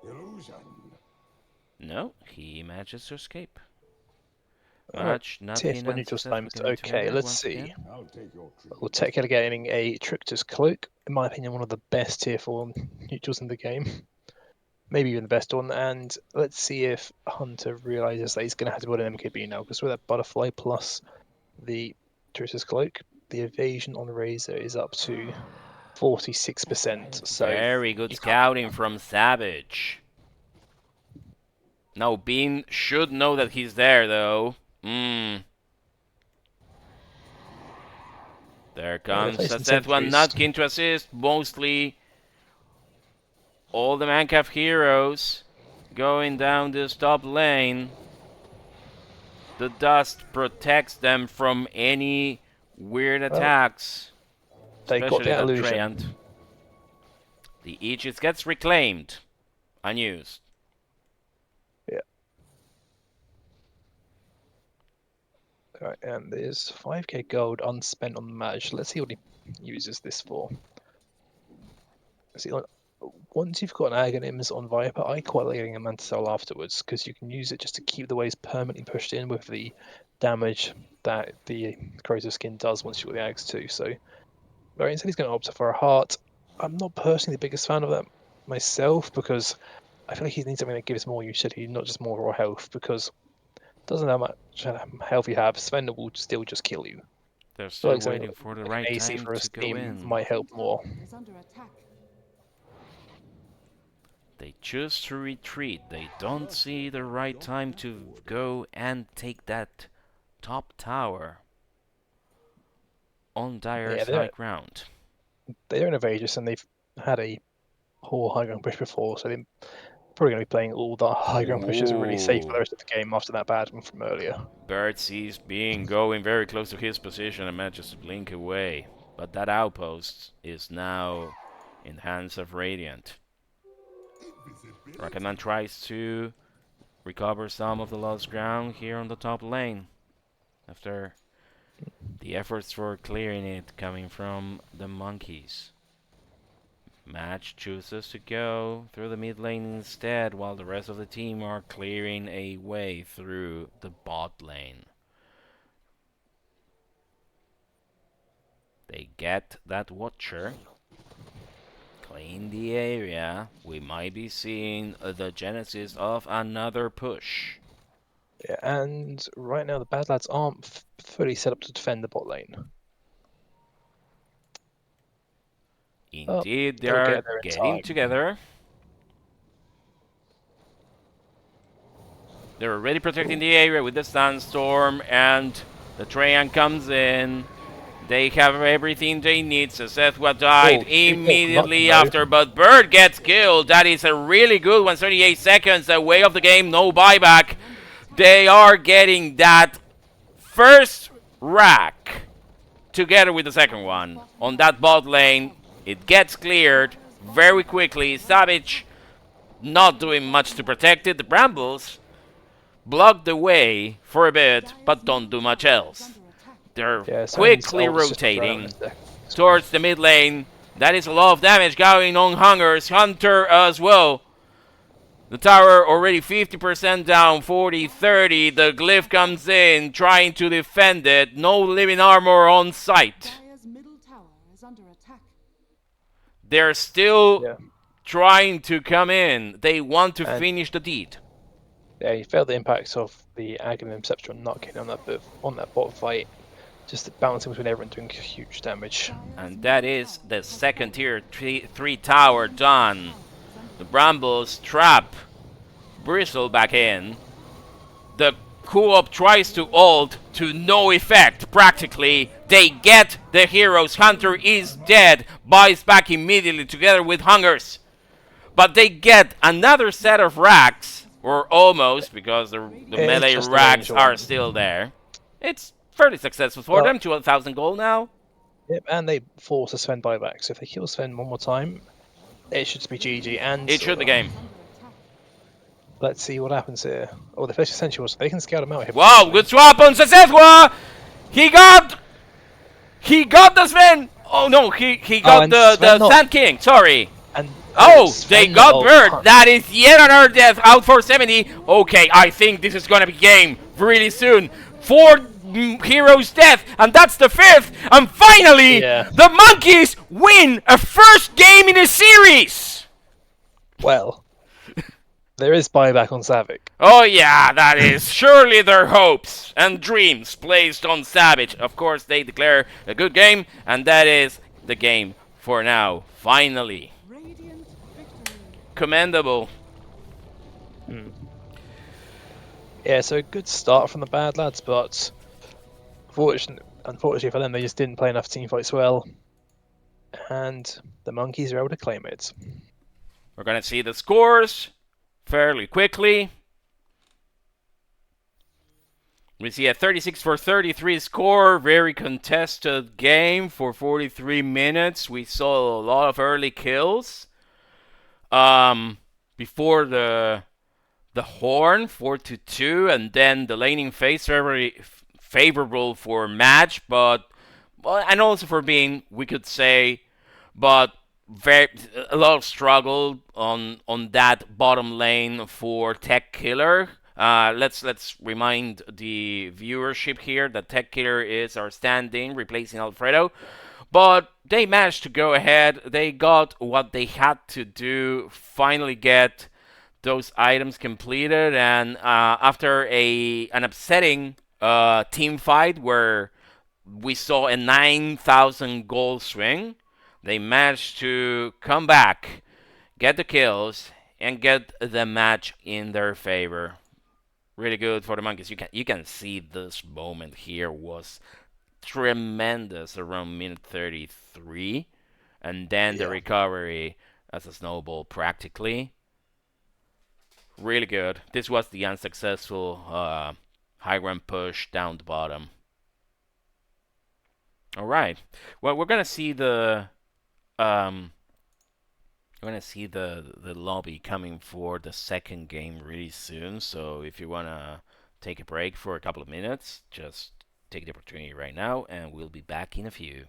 Illusion.
No, he manages to escape.
Alright,
Nutkin
TF1
and
neutral
szethw
times.
getting
Okay,
together
let's
once
see.
again.
I'll take your trick.
Well, Technically getting a Trickster's Cloak, in my opinion, one of the best tier 4 neutrals in the game. Maybe even the best one. And let's see if Hunter realizes that he's going to have to put an MKB now, because with that Butterfly plus the Trickster's Cloak, the evasion on Razor is up to 46%. So
Very good scouting from Kxavic. Now, Bean should know that he's there, though. There comes
facing
szethw and
sentries.
Nutkin to assist. Mostly all the Mancaf heroes going down this top lane. The dust protects them from any weird attacks.
They got
Especially
the
that
illusion.
Treant. The Aegis gets reclaimed. Unused.
Yeah. Alright, and there's 5k gold unspent on the match. Let's see what he uses this for. See, once you've got an Aghanims on Viper, I quite like getting a Manticell afterwards, because you can use it just to keep the waves permanently pushed in with the damage that the Kratos skin does once you've got the Axe too. So, right, instead he's going to opt for a heart. I'm not personally the biggest fan of that myself, because I feel like he needs something that gives more utility, not just more raw health, because it doesn't matter how much health you have, Sven will still just kill you.
They're still
Like
waiting for the right
AC
time
for a
to go
steam
in.
might help more.
Is under attack.
They choose to retreat. They don't see the right time to go and take that top tower on Dire's
Yeah,
high ground.
They're innovative and they've had a poor high ground push before, so they're probably going to be playing all the high ground pushes really safe for the rest of the game after that bad one from earlier.
Bird sees Bean going very close to his position and manages to blink away. But that outpost is now in the hands of Radiant. Rucketman tries to recover some of the lost ground here on the top lane after the efforts for clearing it coming from the monkeys. Match chooses to go through the mid lane instead, while the rest of the team are clearing a way through the bot lane. They get that Watcher, clean the area. We might be seeing the genesis of another push.
Yeah, and right now the Badlads aren't fully set up to defend the bot lane.
Indeed, they
they'll
are
get there in
getting
time.
together. They're already protecting the area with the Sandstorm, and the Treant comes in. They have everything they need. So szethw died immediately after, but Bird gets killed. That is a really good one. 38 seconds, away of the game, no buyback. They are getting that first rack together with the second one on that bot lane. It gets cleared very quickly. Kxavic not doing much to protect it. The Brambles block the way for a bit, but don't do much else. They're quickly rotating towards the mid lane. That is a lot of damage going on Hungers. Hunter as well. The tower already 50% down, 40-30. The glyph comes in, trying to defend it. No living armor on site.
Dire's middle tower is under attack.
They're still trying to come in. They want to finish the deed.
Yeah, you felt the impact of the Aghanim Scepter and Nutkin on that bot fight. Just bouncing between everyone doing huge damage.
And that is the second tier 3 tower done. The Brambles trap Bristle back in. The co-op tries to ult to no effect. Practically, they get the heroes. Hunter is dead. Buys back immediately together with Hungers. But they get another set of racks, or almost, because the melee
just a
racks
range
are
one.
still there. It's fairly successful for
Well,
them. 2,000 gold now.
Yep, and they force a Sven buyback. So if they kill Sven one more time, it should be GG. And
It should the game.
let's see what happens here. Oh, the first essential was they can scout him out here.
Wow,
potentially.
good swap on szethw. He got the Sven. Oh no, he got
and
the
Sven not-
Sand King. Sorry.
And
Oh,
Sven
they got
not-
Bird. That is yet another death out for 70. Okay, I think this is gonna be game really soon. 4 heroes death, and that's the 5th. And finally,
Yeah.
the Monkeys win a first game in a series.
Well, there is buyback on Kxavic.
Oh yeah, that is surely their hopes and dreams placed on Kxavic. Of course, they declare a good game, and that is the game for now. Finally.
Radiant victory.
Commendable.
Yeah, so a good start from the Badlads, but unfortunately for them, they just didn't play enough team fights well, and the Monkeys are able to claim it.
We're gonna see the scores fairly quickly. We see a 36-33 score, very contested game for 43 minutes. We saw a lot of early kills. Before the horn, 4-2, and then the laning phase very favorable for match, but and also for being, we could say, but a lot of struggle on that bottom lane for Tech Killer. Let's remind the viewership here that Tech Killer is our stand-in replacing Alfredo. But they managed to go ahead. They got what they had to do, finally get those items completed, and after an upsetting team fight where we saw a 9,000 goal swing, they managed to come back, get the kills, and get the match in their favor. Really good for the Monkeys. You can see this moment here was tremendous around minute 33, and then the recovery as a snowball practically. Really good. This was the unsuccessful high ground push down the bottom. All right. Well, we're gonna see the lobby coming for the second game really soon. So if you wanna take a break for a couple of minutes, just take the opportunity right now, and we'll be back in a few.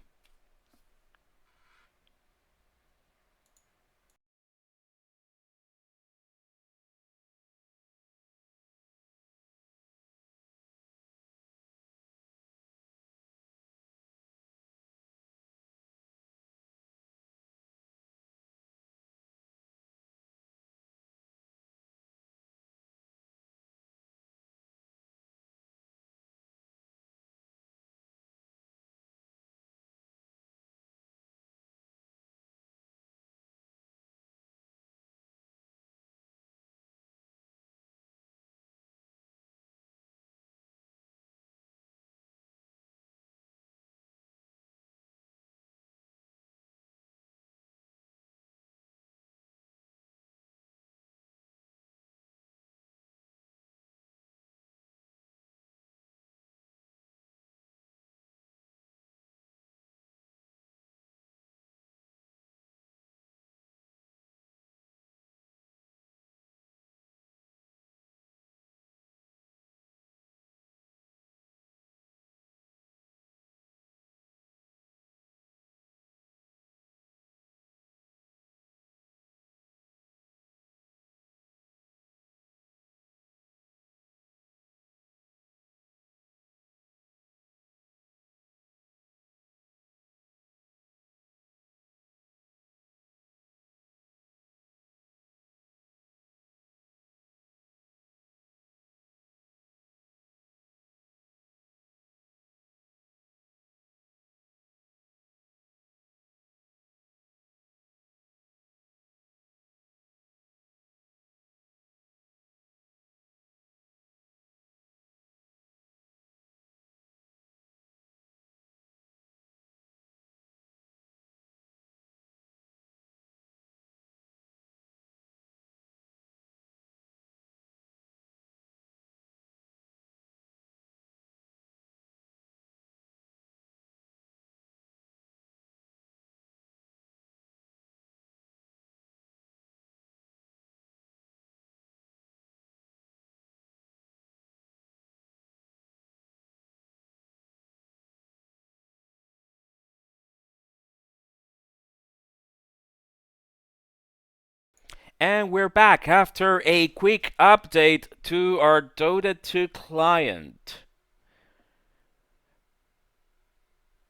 And we're back after a quick update to our Dota 2 client.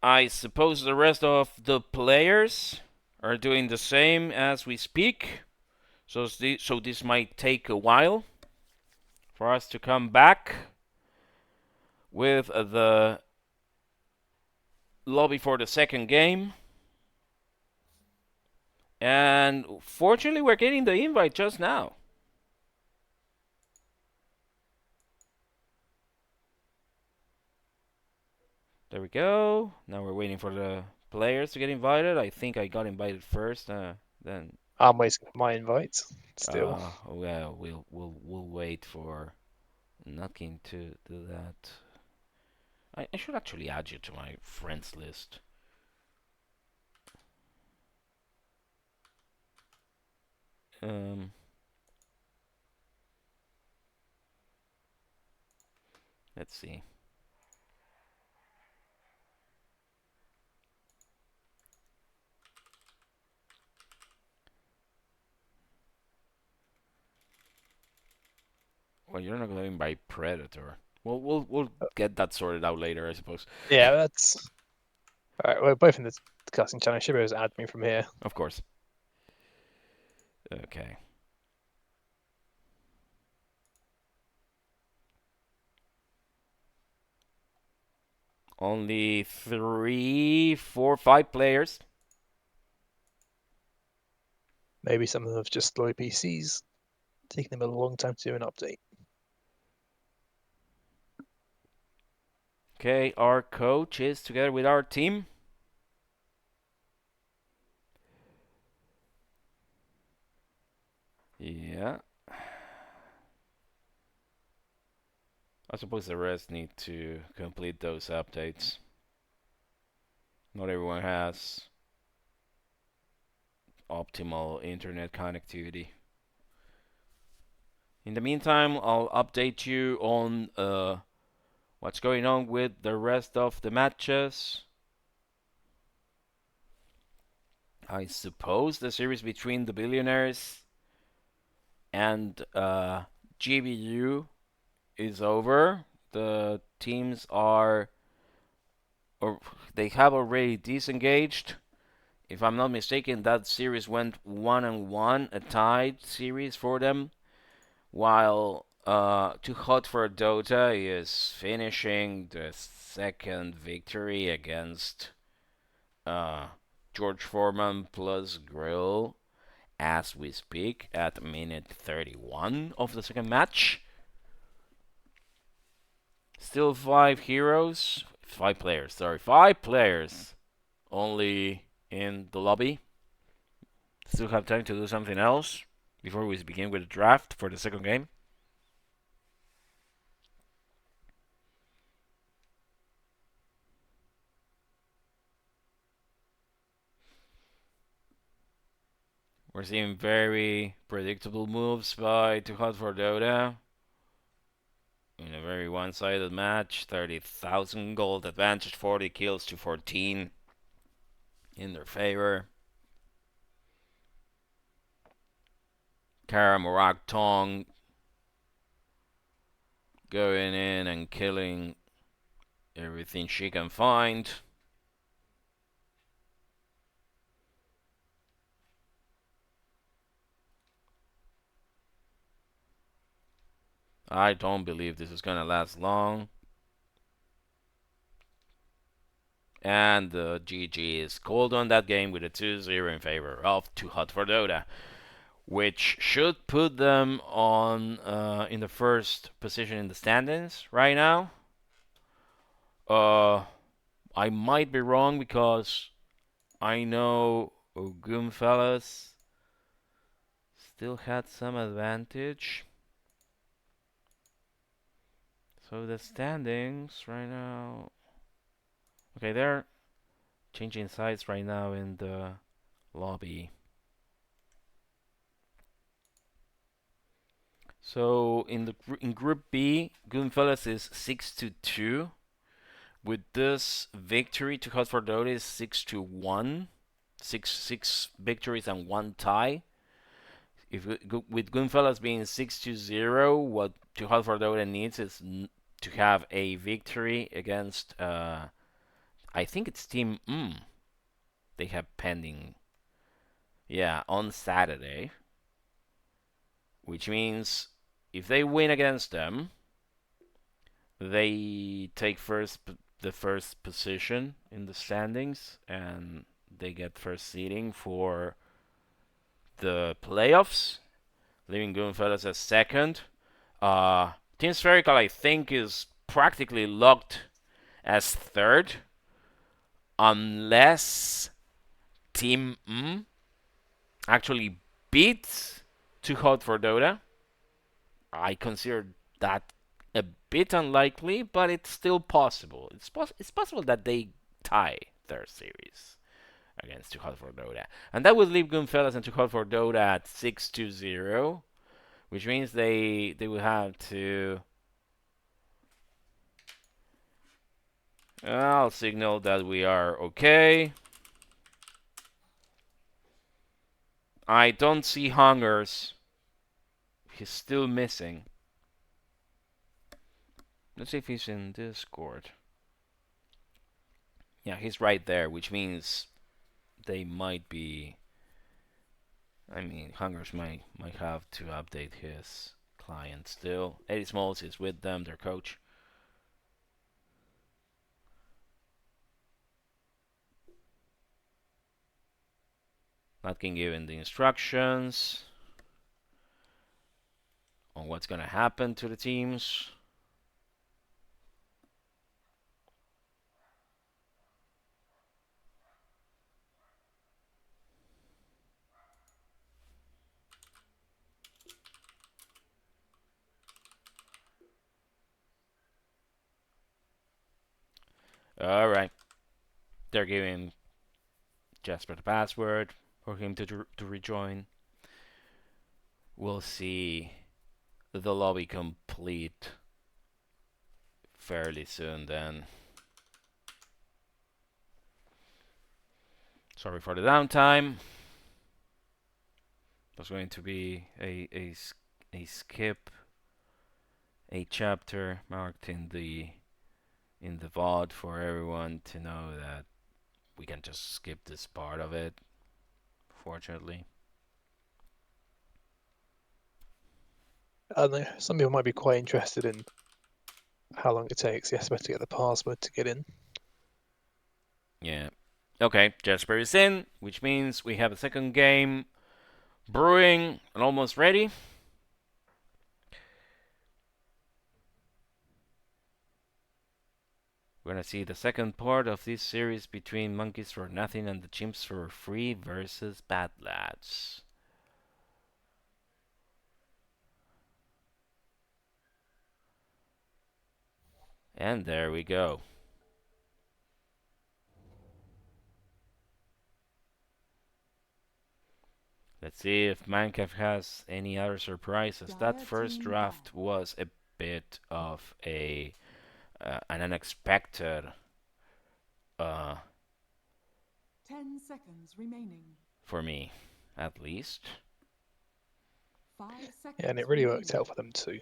I suppose the rest of the players are doing the same as we speak. So this might take a while for us to come back with the lobby for the second game. And fortunately, we're getting the invite just now. There we go. Now we're waiting for the players to get invited. I think I got invited first. Then.
I'm waiting for my invite still.
Well, we'll wait for Nutkin to do that. I should actually add you to my friends list. Let's see. Well, you're not going to invite Predator. We'll get that sorted out later, I suppose.
Yeah, that's all right. We're both in the discussing channel. You should be able to add me from here.
Of course. Okay. Only 3, 4, 5 players.
Maybe some of them have just slow PCs, taking them a long time to do an update.
Okay, our coach is together with our team. Yeah. I suppose the rest need to complete those updates. Not everyone has optimal internet connectivity. In the meantime, I'll update you on what's going on with the rest of the matches. I suppose the series between the Billionaires and GBU is over. The teams are, or they have already disengaged. If I'm not mistaken, that series went 1-1, a tied series for them. While Too Hot for Dota is finishing the second victory against George Foreman plus Grill as we speak at minute 31 of the second match. Still 5 players only in the lobby. Still have time to do something else before we begin with the draft for the second game. We're seeing very predictable moves by Too Hot for Dota. In a very one-sided match, 30,000 gold advantage, 40 kills to 14 in their favor. Kara Morak Tong going in and killing everything she can find. I don't believe this is gonna last long. And the GG is called on that game with a 2-0 in favor of Too Hot for Dota, which should put them on in the first position in the standings right now. I might be wrong because I know Goomfellas still had some advantage. So the standings right now. Okay, they're changing sides right now in the lobby. So in Group B, Goonfellas is 6-2. With this victory, Too Hot for Dota is 6-1. Six victories and 1 tie. if with Goonfellas being 6-0, what Too Hot for Dota needs is to have a victory against I think it's Team they have pending, yeah, on Saturday, which means if they win against them, they take the first position in the standings, and they get first seeding for the playoffs, leaving Goonfellas as second. Team Spherical, I think, is practically locked as third, unless Team actually beats Too Hot for Dota. I consider that a bit unlikely, but it's still possible. It's possible that they tie their series against Too Hot for Dota, and that would leave Goonfellas and Too Hot for Dota at 6-0, which means they will have to. I'll signal that we are okay. I don't see Hungers. He's still missing. Let's see if he's in Discord. Yeah, he's right there, which means they might be. I mean, Hungers might have to update his client still. Eddie Smalls is with them, their coach. Nutkin giving the instructions on what's going to happen to the teams. All right. They're giving Jasper the password for him to rejoin. We'll see the lobby complete fairly soon then. Sorry for the downtime. There's going to be a skip, a chapter marked in the VOD for everyone to know that we can just skip this part of it, fortunately.
I don't know, some people might be quite interested in how long it takes Jesper to get the password to get in.
Yeah. Okay, Jasper is in, which means we have a second game brewing and almost ready. We're gonna see the second part of this series between Monkeys for Nothing and the Chimps for Free versus Badlads. And there we go. Let's see if Minecraft has any other surprises. That first draft was a bit of an unexpected
10 seconds remaining.
for me, at least.
5 seconds.
Yeah, and it really worked out for them too.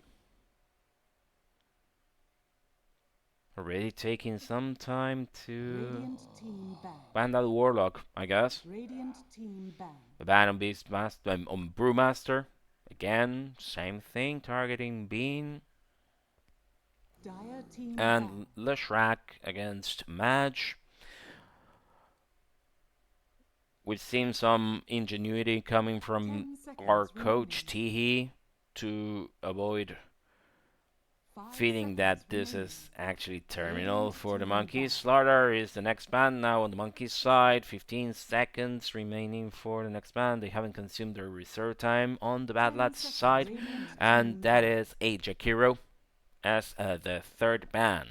Already taking some time to
Radiant team ban.
ban that Warlock, I guess.
Radiant team ban.
The ban on Beastmaster, on Brewmaster. Again, same thing, targeting Bean.
Dire team
And Leshrac against Madge. We've seen some ingenuity coming from
10
our
seconds
coach
remaining.
Tihi to avoid
5
feeling that
seconds
this
remaining.
is actually terminal
Radiant
for the
team
Monkeys.
ban.
Slaughter is the next ban now on the Monkeys side. 15 seconds remaining for the next ban. They haven't consumed their reserve time on the
10
Badlads
seconds.
side.
Radiant
And
team
that
ban.
is a Jakiro as the third ban.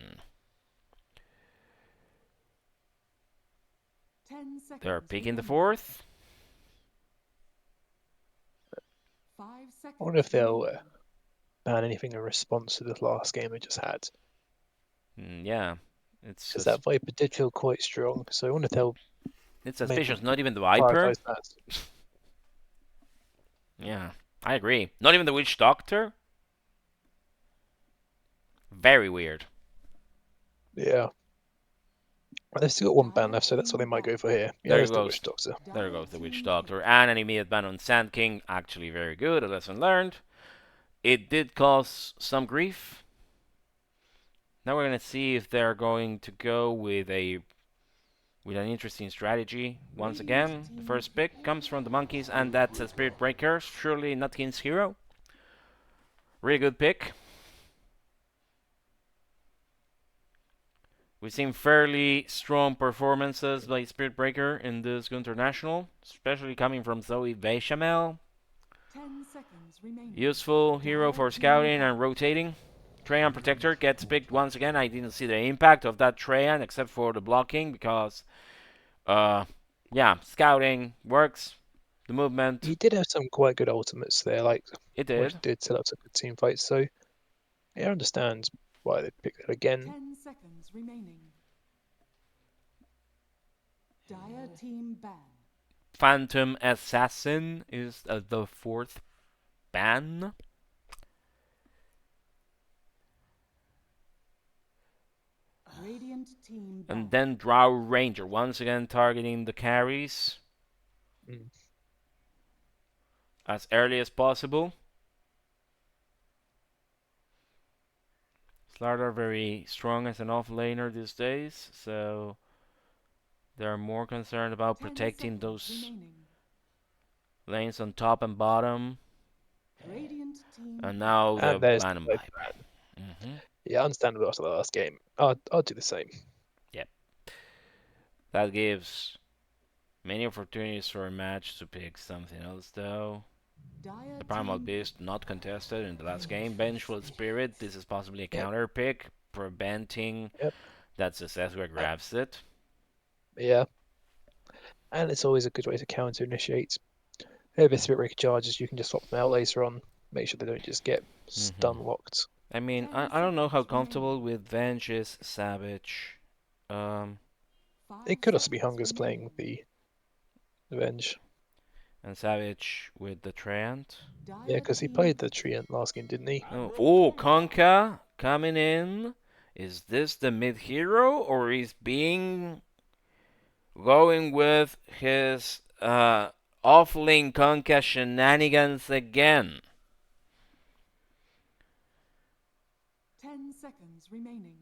10 seconds
They're picking the
remaining.
fourth.
5 seconds.
I wonder if they'll
remaining.
ban anything in response to the last game we just had.
Yeah, it's
Because that Viper did feel quite strong, so I wonder if they'll
it's suspicious.
maybe
Not even the Viper.
prioritize that.
Yeah. I agree. Not even the Witch Doctor? Very weird.
Yeah. But they've still got one ban left, so that's what they might go for here. Yeah,
There
there's the
goes.
Witch Doctor.
There goes the Witch Doctor. And an immediate ban on Sand King. Actually very good. A lesson learned. It did cause some grief. Now we're going to see if they're going to go with an interesting strategy. Once again, the first pick comes from the Monkeys, and that's a Spirit Breaker. Surely Nutkin's hero. Really good pick. We've seen fairly strong performances by Spirit Breaker in this International, especially coming from Zoe Bechamel.
10 seconds remaining.
Useful hero for scouting and rotating. Treant Protector gets picked once again. I didn't see the impact of that Treant except for the blocking because, yeah, scouting works. The movement.
He did have some quite good ultimates there, like
It
which
did.
did set up some good team fights. So yeah, I understand why they picked it again.
10 seconds remaining. Dire team ban.
Phantom Assassin is the fourth ban.
Radiant team ban.
And then Drow Ranger, once again targeting the carries
Mm.
as early as possible. Slardar very strong as an off-laner these days, so they're more concerned about
10
protecting
seconds
those
remaining.
lanes on top and bottom.
Radiant team
And now
And
the
there's
ban and
the
pipe.
ban. Yeah, understandable after the last game. I'll do the same.
That gives many opportunities for a match to pick something else, though.
Dire
The Primal
team
Beast not contested in the last game. Vengeful Spirit, this is possibly a counter pick, preventing
Yep.
that szethw grabs it.
Yeah. And it's always a good way to counter initiate. If a Spirit Breaker charges, you can just swap them out later on. Make sure they don't just get stun locked.
I mean, I don't know how comfortable with Venge is Savage.
It could also be Hunger's playing with the Revenge.
And Savage with the Treant.
Yeah, because he played the Treant last game, didn't he?
Oh, Konka coming in. Is this the mid hero or is being going with his off-lane Konka shenanigans again?
10 seconds remaining.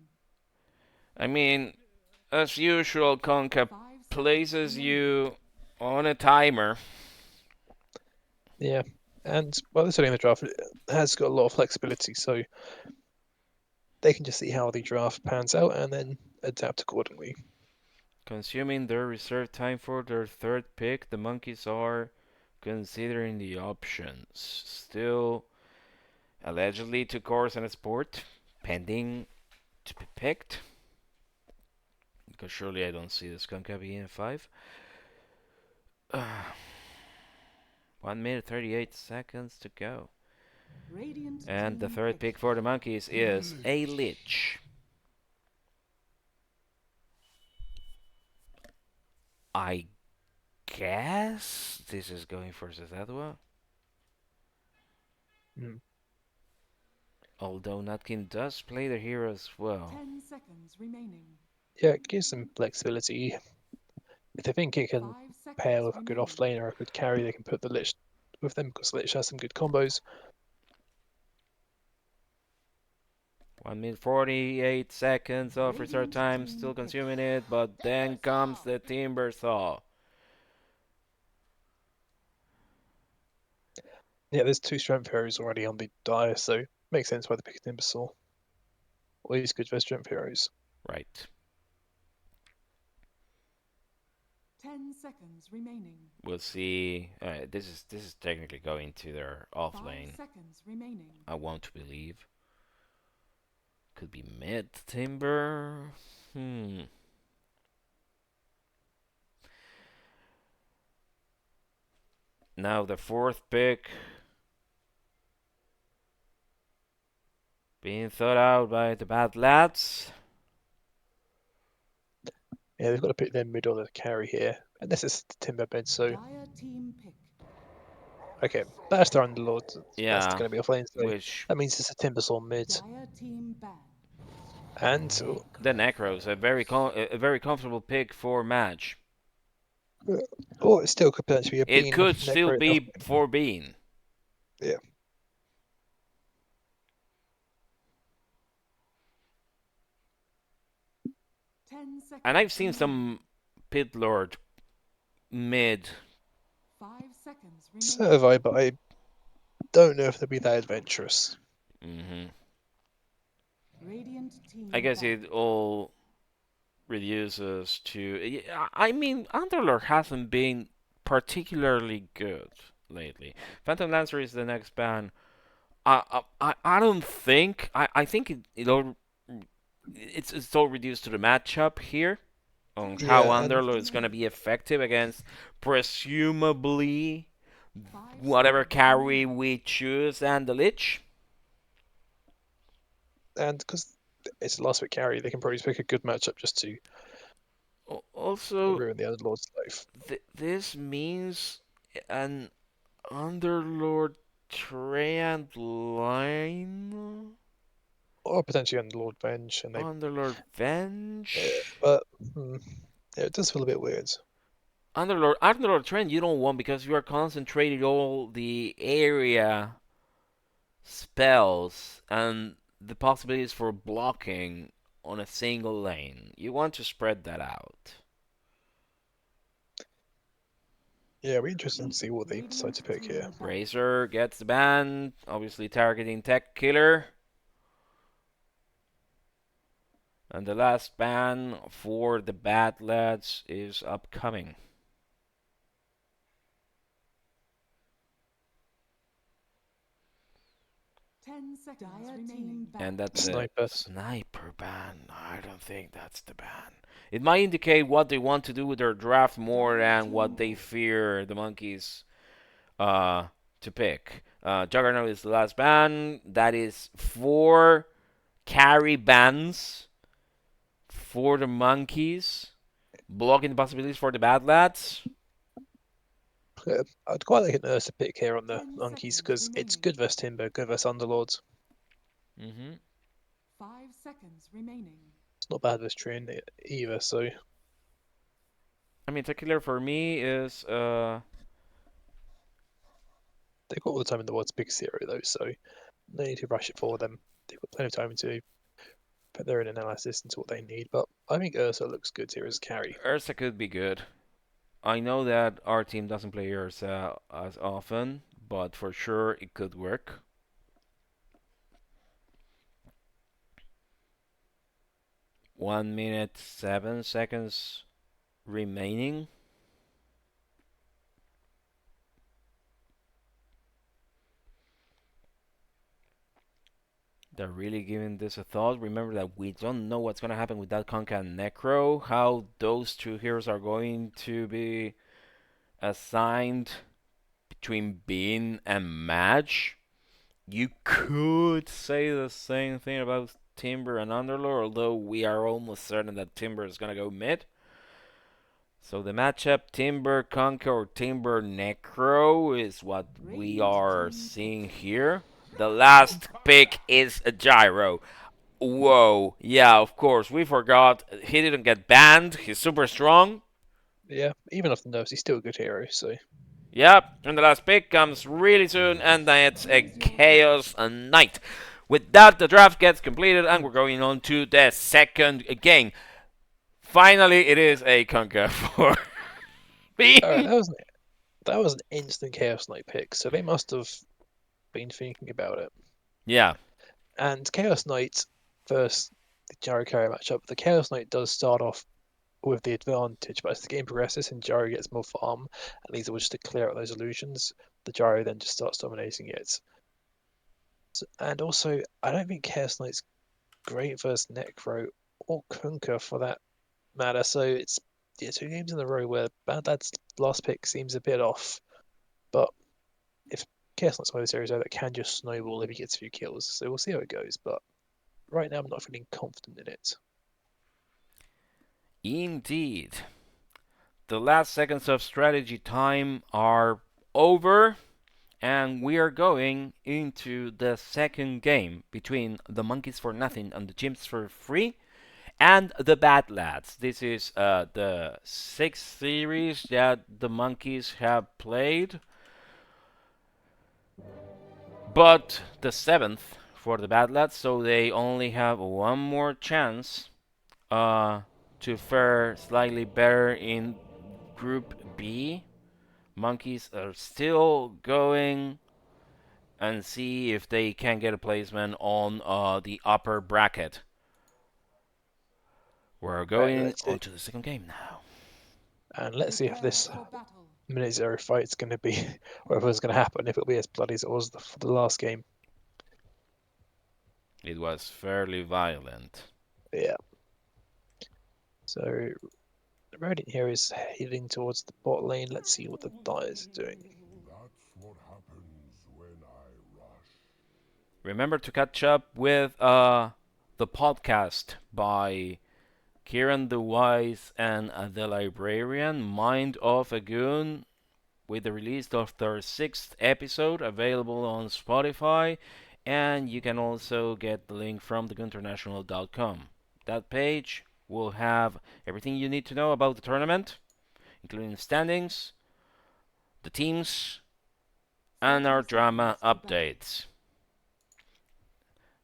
I mean, as usual, Konka
5 seconds
places
remaining.
you on a timer.
Yeah. And, well, this early in the draft has got a lot of flexibility, so they can just see how the draft pans out and then adapt accordingly.
Consuming their reserve time for their third pick, the Monkeys are considering the options. Still, allegedly to course and sport, pending to be picked. Because surely I don't see this Konka being in 5. 1 minute 38 seconds to go.
Radiant
And the
team
third pick for the Monkeys is a Lich. I guess this is going for szethw.
Mm.
Although Nutkin does play the hero as well.
10 seconds remaining.
Yeah, it gives them flexibility. If they think it can
5 seconds
pair with a good
remaining.
offlane or a good carry, they can put the Lich with them because Lich has some good combos.
1 minute 48 seconds of reserve time, still consuming it, but then comes the Timber Saw.
Yeah, there's 2 strength heroes already on the Dire, so makes sense why they picked Imbecile. Well, he's good for strength heroes.
Right.
10 seconds remaining.
We'll see. This is technically going to their off
5
lane.
seconds remaining.
I want to believe. Could be mid Timber. Now the fourth pick being thought out by the Badlads.
Yeah, they've got to pick their mid or the carry here. And this is the Timber bed, so
Dire team pick.
Okay, that's the Underlord. That's
Yeah,
going to be offlane. So
which
that means it's a Timbersaw mid.
Dire team banned.
And
the Necro's a very comfortable pick for match.
or it still could potentially be a
It
Bean
could still
Necro.
be for Bean.
Yeah.
And I've seen some Pit Lord mid.
5 seconds
So
remaining.
have I, but I don't know if they'll be that adventurous.
Radiant team
I guess
banned.
it all reduces to. I mean, Underlord hasn't been particularly good lately. Phantom Lancer is the next ban. I don't think. I think it's all reduced to the matchup here on how
Yeah, and
Underlord is going to be effective against presumably
5
whatever
seconds
carry
remaining.
we choose and the Lich.
because it's a last week carry, they can probably pick a good matchup just to
Also,
ruin the Underlord's life.
this means an Underlord Treant line?
Or potentially Underlord Venge, and they.
Underlord Venge?
But yeah, it does feel a bit weird.
Underlord Treant you don't want because you are concentrating all the area spells and the possibilities for blocking on a single lane. You want to spread that out.
Yeah, it'll be interesting to see what they decide to pick here.
Razor gets the ban, obviously targeting Tech Killer. And the last ban for the Badlads is upcoming.
10 seconds remaining.
And that's
Sniper.
a sniper ban. I don't think that's the ban. It might indicate what they want to do with their draft more than what they fear the monkeys to pick. Juggernaut is the last ban. That is 4 carry bans for the monkeys, blocking the possibilities for the Badlads.
I'd quite like an Ursa pick here on the
10
monkeys
seconds
because it's
remaining.
good versus Timber, good versus Underlords.
5 seconds remaining.
It's not bad versus Train either, so
I mean, Tequila for me is
they've got all the time in the world to pick zero though, so no need to rush it for them. They've got plenty of time to put their own analysis into what they need, but I think Ursa looks good here as a carry.
Ursa could be good. I know that our team doesn't play Ursa as often, but for sure it could work. One minute, 7 seconds remaining. They're really giving this a thought. Remember that we don't know what's going to happen with that Conca and Necro, how those two heroes are going to be assigned between Bean and Madge. You could say the same thing about Timber and Underlord, although we are almost certain that Timber is going to go mid. So the matchup Timber Conquer or Timber Necro is what we are seeing here. The last pick is a Gyro. Whoa, yeah, of course, we forgot. He didn't get banned. He's super strong.
Yeah, even off the nerves, he's still a good hero, so
Yep, and the last pick comes really soon, and it's a Chaos Knight. With that, the draft gets completed, and we're going on to the second game. Finally, it is a Conquer for me.
alright, that was an instant Chaos Knight pick, so they must have been thinking about it.
Yeah.
And Chaos Knight versus the Gyro carry matchup, the Chaos Knight does start off with the advantage, but as the game progresses and Gyro gets more farm and needs just to clear out those illusions, the Gyro then just starts dominating it. And also, I don't think Chaos Knight's great versus Necro or Kunkka for that matter. So it's 2 games in a row where Badlad's last pick seems a bit off. But if Chaos Knight's one of those heroes that can just snowball if he gets a few kills, so we'll see how it goes. But right now, I'm not feeling confident in it.
And we are going into the second game between the Monkeys for Nothing and the Chimps for Free and the Badlads. This is the 6th series that the Monkeys have played, but the 7th for the Badlads, so they only have one more chance to fare slightly better in Group B. Monkeys are still going and see if they can get a placement on the upper bracket. We're going on to the second game now.
And let's see if this
For battle.
minute zero fight's going to be, or if it's going to happen, if it'll be as bloody as it was for the last game.
It was fairly violent.
Yeah. So Radiant here is heading towards the bot lane. Let's see what the Dyers are doing.
That's what happens when I rush.
Remember to catch up with the podcast by Kieran the Wise and the Librarian, Mind of a Goon, with the release of their 6th episode available on Spotify, and you can also get the link from thegoonternational.com. That page will have everything you need to know about the tournament, including the standings, the teams, and our drama updates.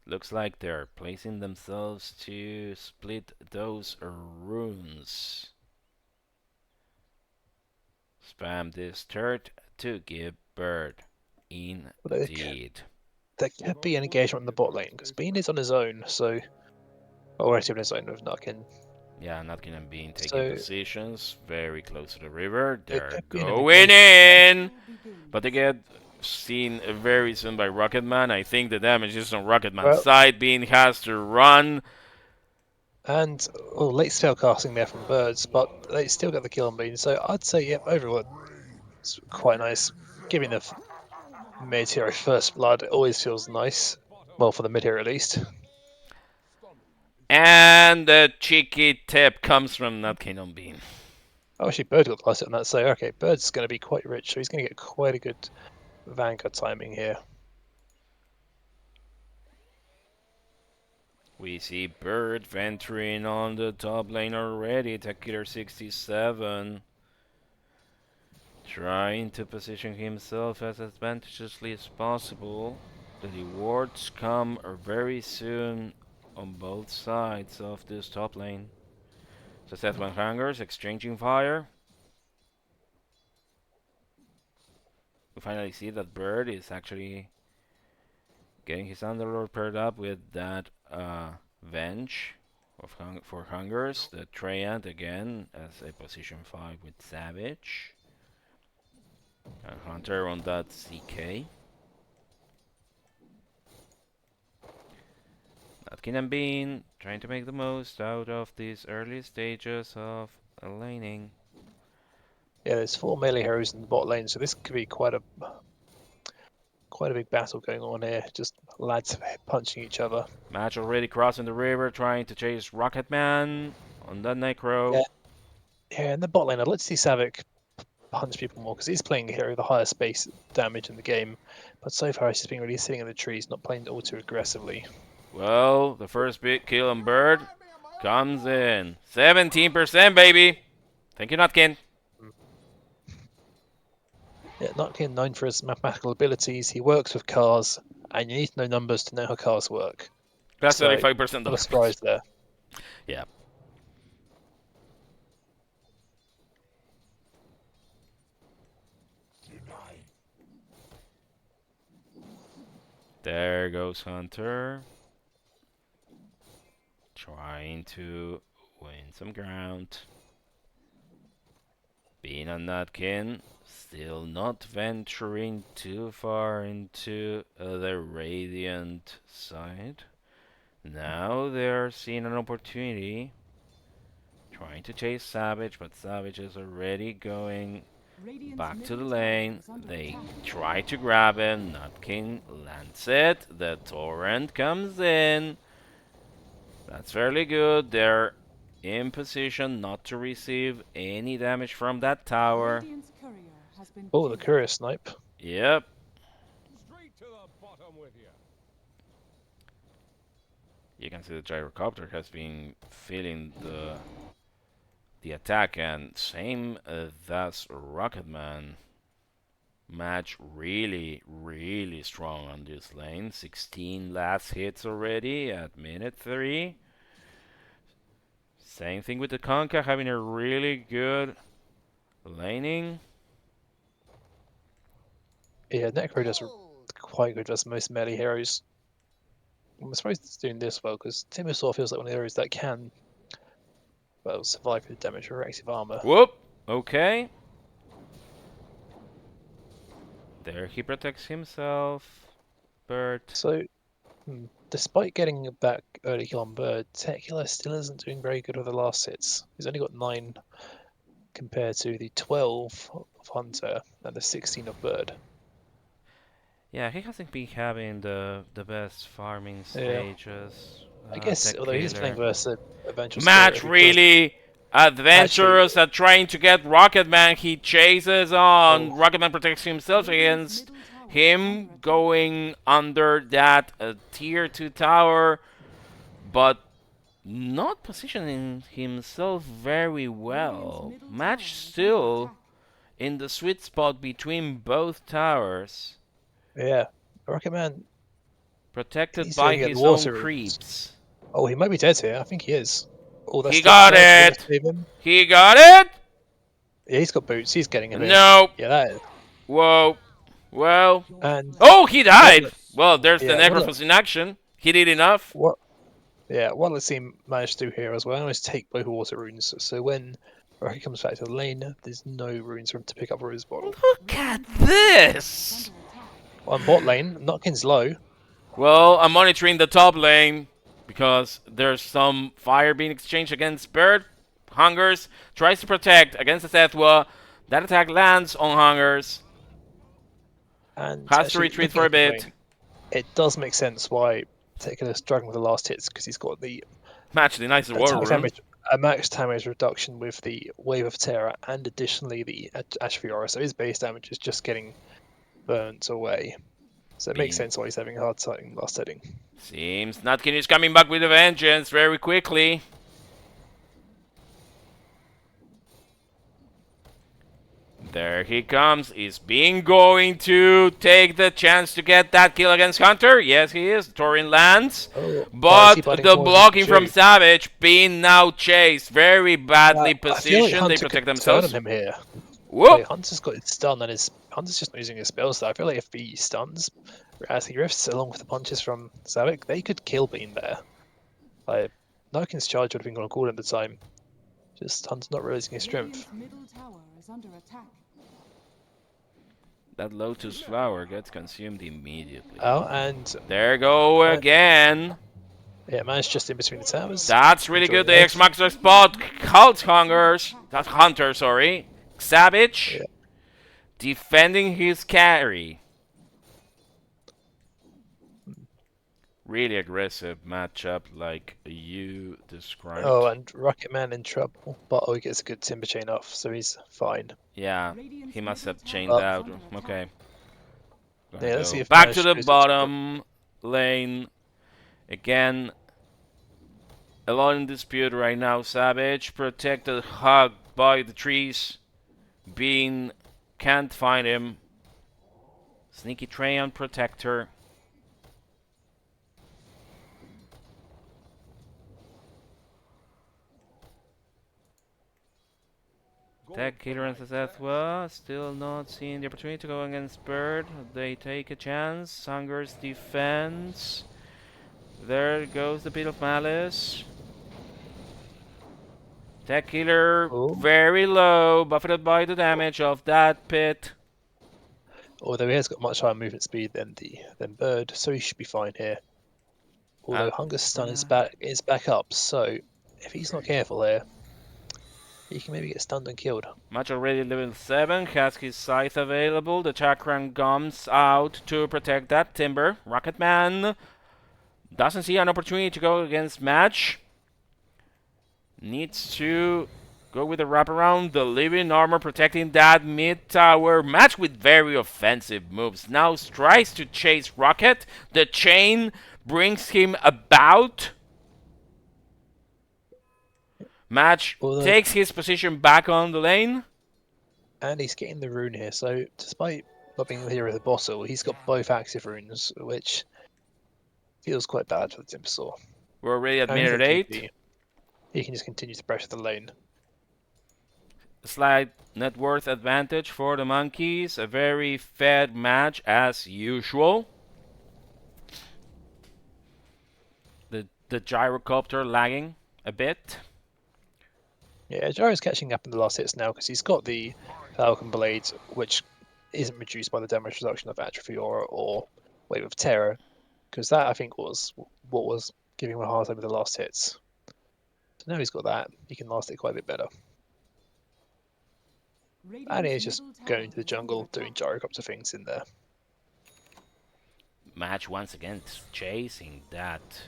Looks like they're placing themselves to split those runes. Spam this turret to give bird. Indeed.
There could be an engagement on the bot lane because Bean is on his own, so already on his own with Nutkin.
Yeah, Nutkin and Bean taking
So-
positions very close to the river.
There
They're
could be an
going in, but they get seen very soon by Rucketman. I think the damage is on Rucketman's
Well-
side. Bean has to run.
And late spell casting there from Birds, but they still got the kill on Bean. So I'd say, yeah, overall, it's quite nice. Giving the mid hero first blood always feels nice. Well, for the mid hero at least.
And the cheeky tip comes from Nutkin on Bean.
Oh, actually, Bird got the last hit on that. So, okay, Bird's going to be quite rich. So he's going to get quite a good Vanguard timing here.
We see Bird venturing on the top lane already. Kxavic67 trying to position himself as advantageously as possible. The rewards come very soon on both sides of this top lane. So szethw and Hangers exchanging fire. We finally see that Bird is actually getting his Underlord paired up with that Venge for Hungers. The Treant again as a position 5 with Kxavic. And Hunter on that CK. Nutkin and Bean trying to make the most out of these early stages of laning.
Yeah, there's 4 melee heroes in the bot lane, so this could be quite a big battle going on here. Just lads punching each other.
Match already crossing the river, trying to chase Rucketman on that Necro.
Yeah. Yeah, in the bot lane, I'd like to see Kxavic punch people more because he's playing a hero with the highest base damage in the game. But so far, he's just been really sitting in the trees, not playing all too aggressively.
Well, the first big kill on Bird comes in. 17%, baby. Thank you, Nutkin.
Yeah, Nutkin known for his mathematical abilities. He works with cars, and you need to know numbers to know how cars work.
That's
So,
35%
Not a surprise there.
Yeah. There goes Hunter. Trying to win some ground. Bean and Nutkin still not venturing too far into the Radiant side. Now they're seeing an opportunity. Trying to chase Kxavic, but Kxavic is already going back to the lane. They try to grab him. Nutkin lands it. The torrent comes in. That's fairly good. They're in position not to receive any damage from that tower.
Oh, the courier snipe.
Yep. you can see the gyrocopter has been feeling the attack, and same that's Rucketman. Match really, really strong on this lane. 16 last hits already at minute 3. Same thing with the Conca, having a really good laning.
Yeah, Necro does quite good versus most melee heroes. I'm surprised it's doing this well, because Timber sort of feels like one of the heroes that can, well, survive with damage or reactive armor.
Whoop! Okay. There he protects himself. Bird.
So, despite getting that early kill on Bird, Tequila still isn't doing very good with the last hits. He's only got 9 compared to the 12 of Hunter and the 16 of Bird.
Yeah, he hasn't been having the best farming stages.
I guess, although he's playing versus Adventurous
Match
Spirit,
really adventurous at trying to get Rucketman. He chases on. Rucketman protects himself against him going under that tier 2 tower, but not positioning himself very well. Match still in the sweet spot between both towers.
Yeah, Rucketman
protected by his own creeps.
Oh, he might be dead here. I think he is. Oh, that's
he got it! He got it!
Yeah, he's got boots. He's getting him.
Nope.
Yeah, that is.
Whoa. Well.
And
oh, he died! Well, there's the Necrophos in action. He did enough.
What? Yeah, what let's see managed to do here as well is take both water runes. So when Rocky comes back to the lane, there's no runes for him to pick up Rose Bottle.
Look at this!
On bot lane, Nutkin's low.
Well, I'm monitoring the top lane because there's some fire being exchanged against Bird. Hungers tries to protect against the szethw. That attack lands on Hungers.
And
has to retreat for a bit.
It does make sense why Tequila is struggling with the last hits, because he's got the
match the nicer water rune.
A max damage reduction with the Wave of Terror, and additionally the Atrophy Aura, so his base damage is just getting burnt away. So it makes sense why he's having a hard time last hitting.
Seems Nutkin is coming back with a vengeance very quickly. There he comes. Is Bean going to take the chance to get that kill against Hunter? Yes, he is. Torin lands. But the blocking from Kxavic, Bean now chased. Very badly positioned. They protect themselves.
Him here.
Whoop.
Hunter's got his stun, and Hunter's just not using his spells. So I feel like if he stuns, as he rifts along with the punches from Kxavic, they could kill Bean there. Like, Nutkin's charge would have been on call at the time. Just Hunter's not realizing his strength.
That Lotus Flower gets consumed immediately.
Oh, and
there go again.
Yeah, man's just in between the towers.
That's really good. The X-Max spot. Cult Hungers. That's Hunter, sorry. Kxavic defending his carry. Really aggressive matchup like you described.
Oh, and Rucketman in trouble, but he gets a good timber chain off, so he's fine.
Yeah, he must have chained out. Okay.
Yeah, let's see if
back to the bottom lane. Again, a lot in dispute right now. Kxavic protected, hugged by the trees. Bean can't find him. Sneaky Trey on Protector. Tech Killer and szethw still not seeing the opportunity to go against Bird. They take a chance. Hungers defense. There goes the Pit of Malice. Tech Killer very low, buffeted by the damage of that pit.
Although he has got much higher movement speed than Bird, so he should be fine here. Although Hunger's stun is back up, so if he's not careful here, he can maybe get stunned and killed.
Match already level 7, has his scythe available. The Chakram comes out to protect that timber. Rucketman doesn't see an opportunity to go against Match. Needs to go with the wraparound. The living armor protecting that mid tower. Match with very offensive moves. Now tries to chase Rocket. The chain brings him about Match
Although-
takes his position back on the lane.
And he's getting the rune here, so despite not being here with the bottle, he's got both active runes, which feels quite bad for the Timbersaw.
We're already at
And he's
minute
on
8.
GP. He can just continue to pressure the lane.
Slight net worth advantage for the monkeys. A very fed match as usual. The gyrocopter lagging a bit.
Yeah, Gyro's catching up in the last hits now because he's got the Falcon Blade, which isn't reduced by the damage reduction of Atrophy or Wave of Terror, because that I think was what was giving him a hard time with the last hits. So now he's got that, he can last it quite a bit better. And he's just going into the jungle doing gyrocopter things in there.
Match once again chasing that.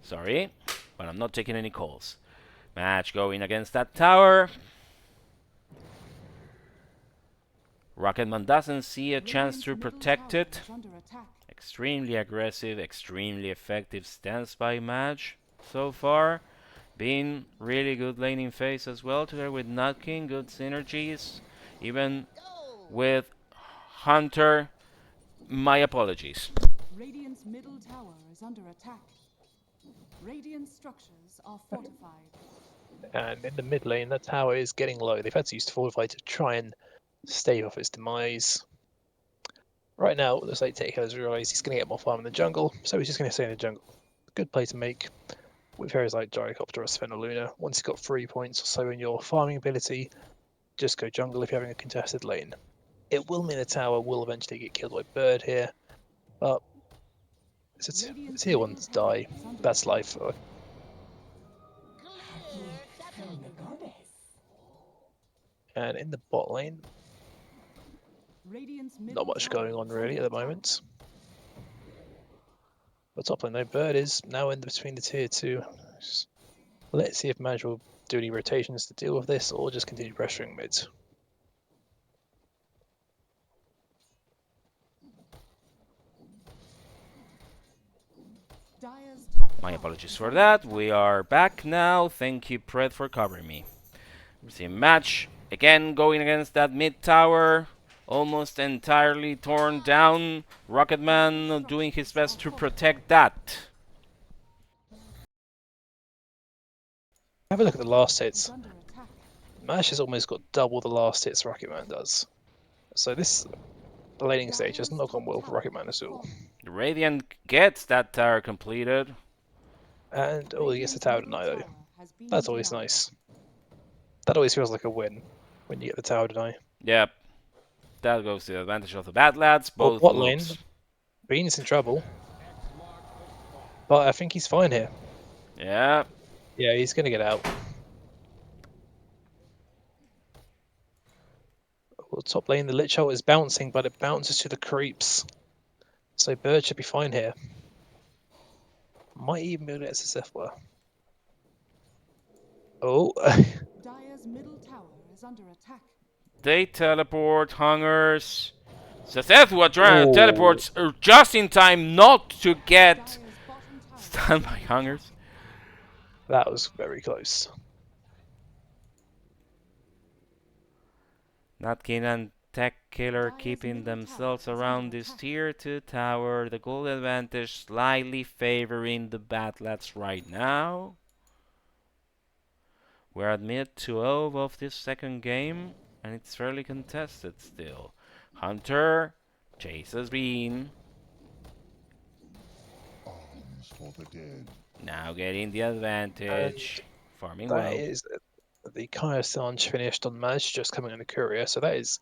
Sorry, but I'm not taking any calls. Match going against that tower. Rucketman doesn't see a chance to protect it. Extremely aggressive, extremely effective stance by Match so far. Been really good laning phase as well together with Nutkin. Good synergies. Even with Hunter. My apologies.
Radiant's middle tower is under attack. Radiant structures are fortified.
And in the mid lane, that tower is getting low. They've had to use Fortify to try and stave off its demise. Right now, it looks like Taker has realised he's going to get more farm in the jungle, so he's just going to stay in the jungle. Good play to make with heroes like Gyrocopter or Sphenoluna. Once you've got 3 points or so in your farming ability, just go jungle if you're having a contested lane. It will mean the tower will eventually get killed by Bird here, but it's a tier 1 to die. That's life. And in the bot lane, not much going on really at the moment. But top lane though, Bird is now in between the tier 2. Let's see if Madge will do any rotations to deal with this or just continue pressuring mid.
My apologies for that. We are back now. Thank you, Pred, for covering me. We see a match again going against that mid tower. Almost entirely torn down. Rucketman doing his best to protect that.
Have a look at the last hits. Mash has almost got double the last hits Rucketman does. So this laning stage has not gone well for Rucketman at all.
The Radiant gets that tower completed.
And oh, he gets the tower deny though. That's always nice. That always feels like a win when you get the tower deny.
Yep. That goes to the advantage of the Badlads.
Oh,
Both
bot lane.
looks.
Bean's in trouble. But I think he's fine here.
Yeah.
Yeah, he's going to get out. Well, top lane, the Lich Ult is bouncing, but it bounces to the creeps. So Bird should be fine here. Might even be able to get szethw. Oh.
Dire's middle tower is under attack.
They teleport, Hungers. szethw teleports just in time not to get
Dire's bottom tower
stunned by Hungers.
That was very close.
Nutkin and Tech Killer keeping themselves around this tier 2 tower. The gold advantage slightly favoring the Badlads right now. We're at mid 2-0 of this second game, and it's fairly contested still. Hunter chases Bean.
Arms for the dead.
Now getting the advantage. Farming
That
well.
is the Kaya Sanj finished on Maj, just coming on the courier, so that is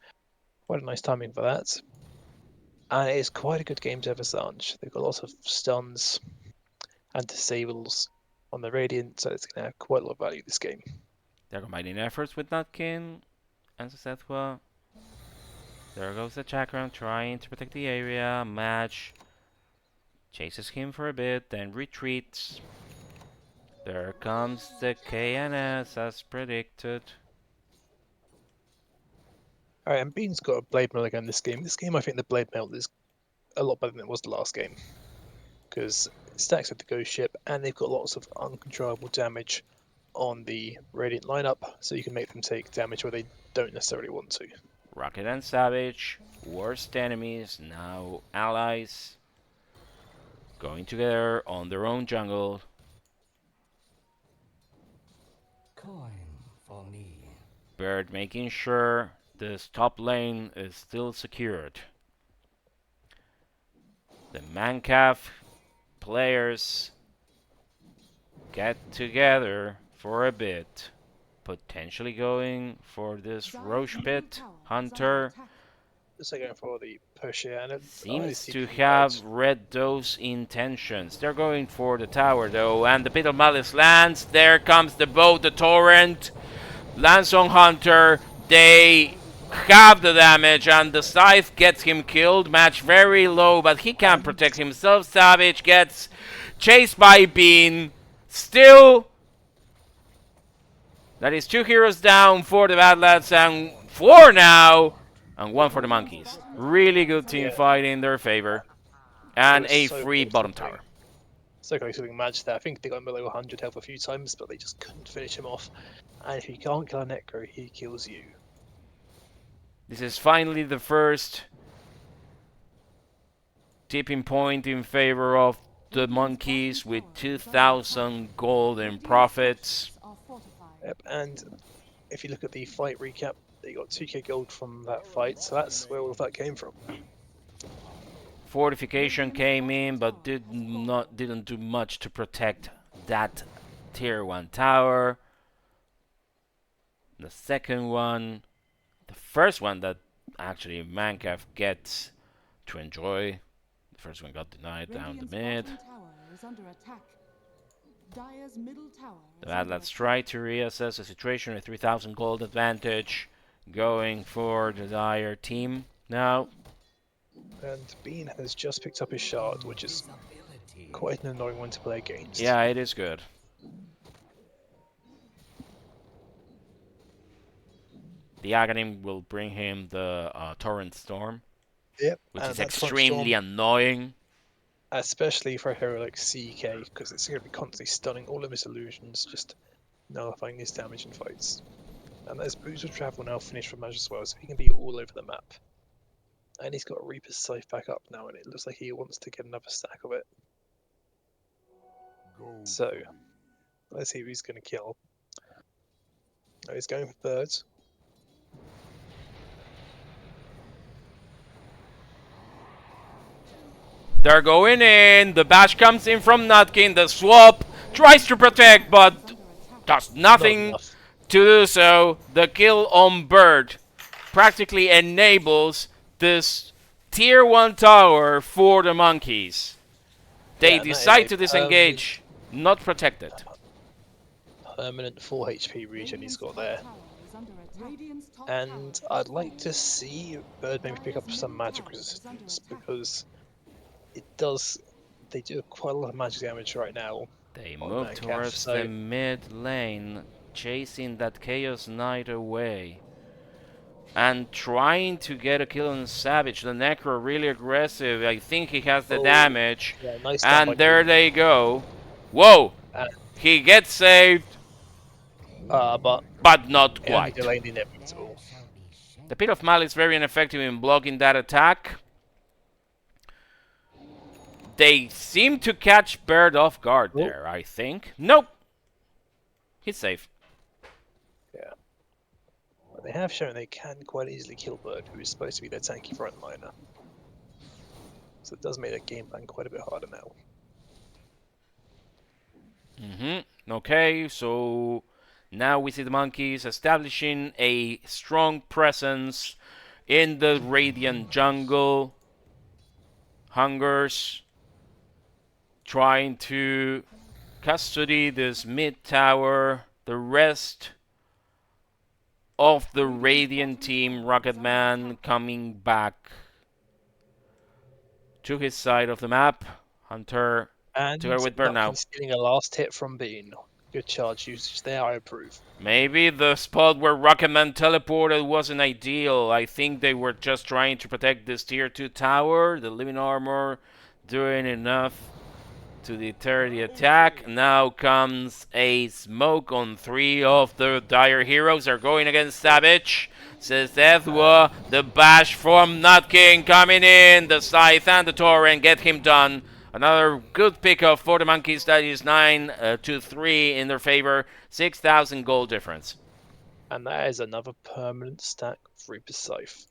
quite a nice timing for that. And it is quite a good game to have a Sanj. They've got lots of stuns and disables on the Radiant, so it's going to have quite a lot of value this game.
They're combining efforts with Nutkin and szethw. There goes the Chakram trying to protect the area. Match chases him for a bit, then retreats. There comes the KNS as predicted.
Alright, and Bean's got a Blade Mail again this game. This game, I think the Blade Mail is a lot better than it was the last game. Because it stacks with the Ghost Ship, and they've got lots of uncontrollable damage on the Radiant lineup, so you can make them take damage where they don't necessarily want to.
Rocket and Kxavic, worst enemies, now allies, going together on their own jungle.
Coin for me.
Bird making sure this top lane is still secured. The Mancaf players get together for a bit, potentially going for this Roche Pit Hunter.
So going for the push here, and it
Seems to have read those intentions. They're going for the tower though, and the Pit of Malice lands. There comes the boat, the torrent. Lands on Hunter. They have the damage, and the Scythe gets him killed. Match very low, but he can't protect himself. Kxavic gets chased by Bean. Still, that is 2 heroes down for the Badlads, and 4 now, and 1 for the Monkeys. Really good team fight in their favor, and a free bottom tower.
So close to being matched there. I think they got him below 100 health a few times, but they just couldn't finish him off. And if you can't kill a Necro, he kills you.
This is finally the first tipping point in favor of the Monkeys with 2,000 gold in profits.
Yep, and if you look at the fight recap, they got 2k gold from that fight, so that's where all of that came from.
Fortification came in, but didn't do much to protect that tier 1 tower. The second one, the first one that actually Mancaf gets to enjoy. The first one got denied down the mid. The Badlads try to reassess the situation with 3,000 gold advantage, going for the Dire team now.
And Bean has just picked up his shard, which is quite an annoying one to play against.
Yeah, it is good. The Aghanim will bring him the Torrent Storm,
yep,
which is extremely annoying.
Especially for a hero like CK, because it's going to be constantly stunning all of his illusions, just nullifying his damage in fights. And there's Boots of Travel now finished for Maj as well, so he can be all over the map. And he's got Reaper's Scythe back up now, and it looks like he wants to get another stack of it. So, let's see who he's going to kill. Oh, he's going for birds.
They're going in. The bash comes in from Nutkin. The swap tries to protect, but does nothing to do so. The kill on Bird practically enables this tier 1 tower for the Monkeys. They decide to disengage, not protected.
Permanent 4 HP regen he's got there. And I'd like to see Bird maybe pick up some magic resistance, because they do quite a lot of magic damage right now.
They move towards the mid lane, chasing that Chaos Knight away. And trying to get a kill on Kxavic. The Necro really aggressive. I think he has the damage.
Yeah, nice
and there they go. Whoa! He gets saved.
But
not quite. The Pit of Malice is very ineffective in blocking that attack. They seem to catch Bird off guard there, I think. Nope. He's safe.
Yeah. But they have shown they can quite easily kill Bird, who is supposed to be their tanky frontliner. So it does make their game plan quite a bit harder now.
Okay, so now we see the Monkeys establishing a strong presence in the Radiant jungle. Hungers trying to custody this mid tower. The rest of the Radiant team, Rucketman coming back to his side of the map. Hunter together with Bird now.
Stealing a last hit from Bean. Good charge usage there, I approve.
Maybe the spot where Rucketman teleported wasn't ideal. I think they were just trying to protect this tier 2 tower. The living armor doing enough to deter the attack. Now comes a smoke on 3 of the Dire heroes. Are going against Kxavic. szethw, the bash from Nutkin coming in. The scythe and the torrent get him done. Another good pickup for the monkeys. That is 9 to 3 in their favor. 6,000 gold difference.
And that is another permanent stack of Reaper Scythe.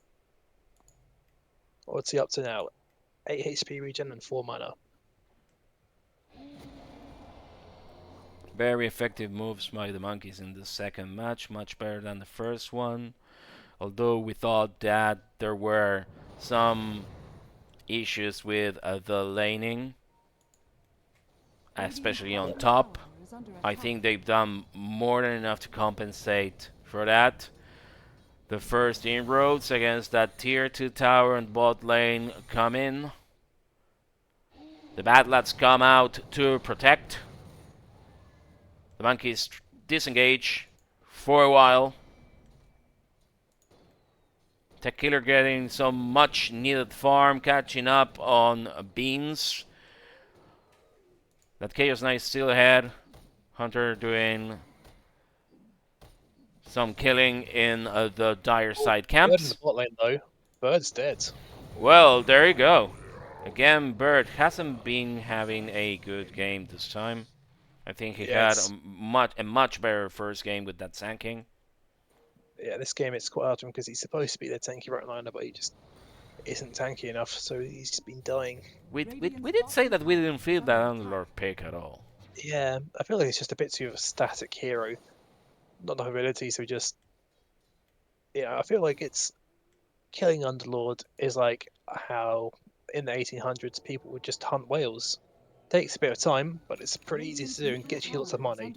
What's he up to now? 8 HP regen and 4 mana.
Very effective moves by the monkeys in the second match. Much better than the first one. Although we thought that there were some issues with the laning, especially on top. I think they've done more than enough to compensate for that. The first inroads against that tier 2 tower and bot lane come in. The Badlads come out to protect. The monkeys disengage for a while. Tech Killer getting some much needed farm, catching up on beans. That Chaos Knight still ahead. Hunter doing some killing in the Dire side
Bird in
camps.
the bot lane though. Bird's dead.
Well, there you go. Again, Bird hasn't been having a good game this time. I think he had a much better first game with that Sand King.
Yeah, this game it's quite hard for him because he's supposed to be the tanky right liner, but he just isn't tanky enough, so he's just been dying.
We did say that we didn't feel that Underlord pick at all.
Yeah, I feel like it's just a bit too of a static hero. Not enough ability, so just... Yeah, I feel like it's... Killing Underlord is like how in the 1800s people would just hunt whales. Takes a bit of time, but it's pretty easy to do and gets you lots of money.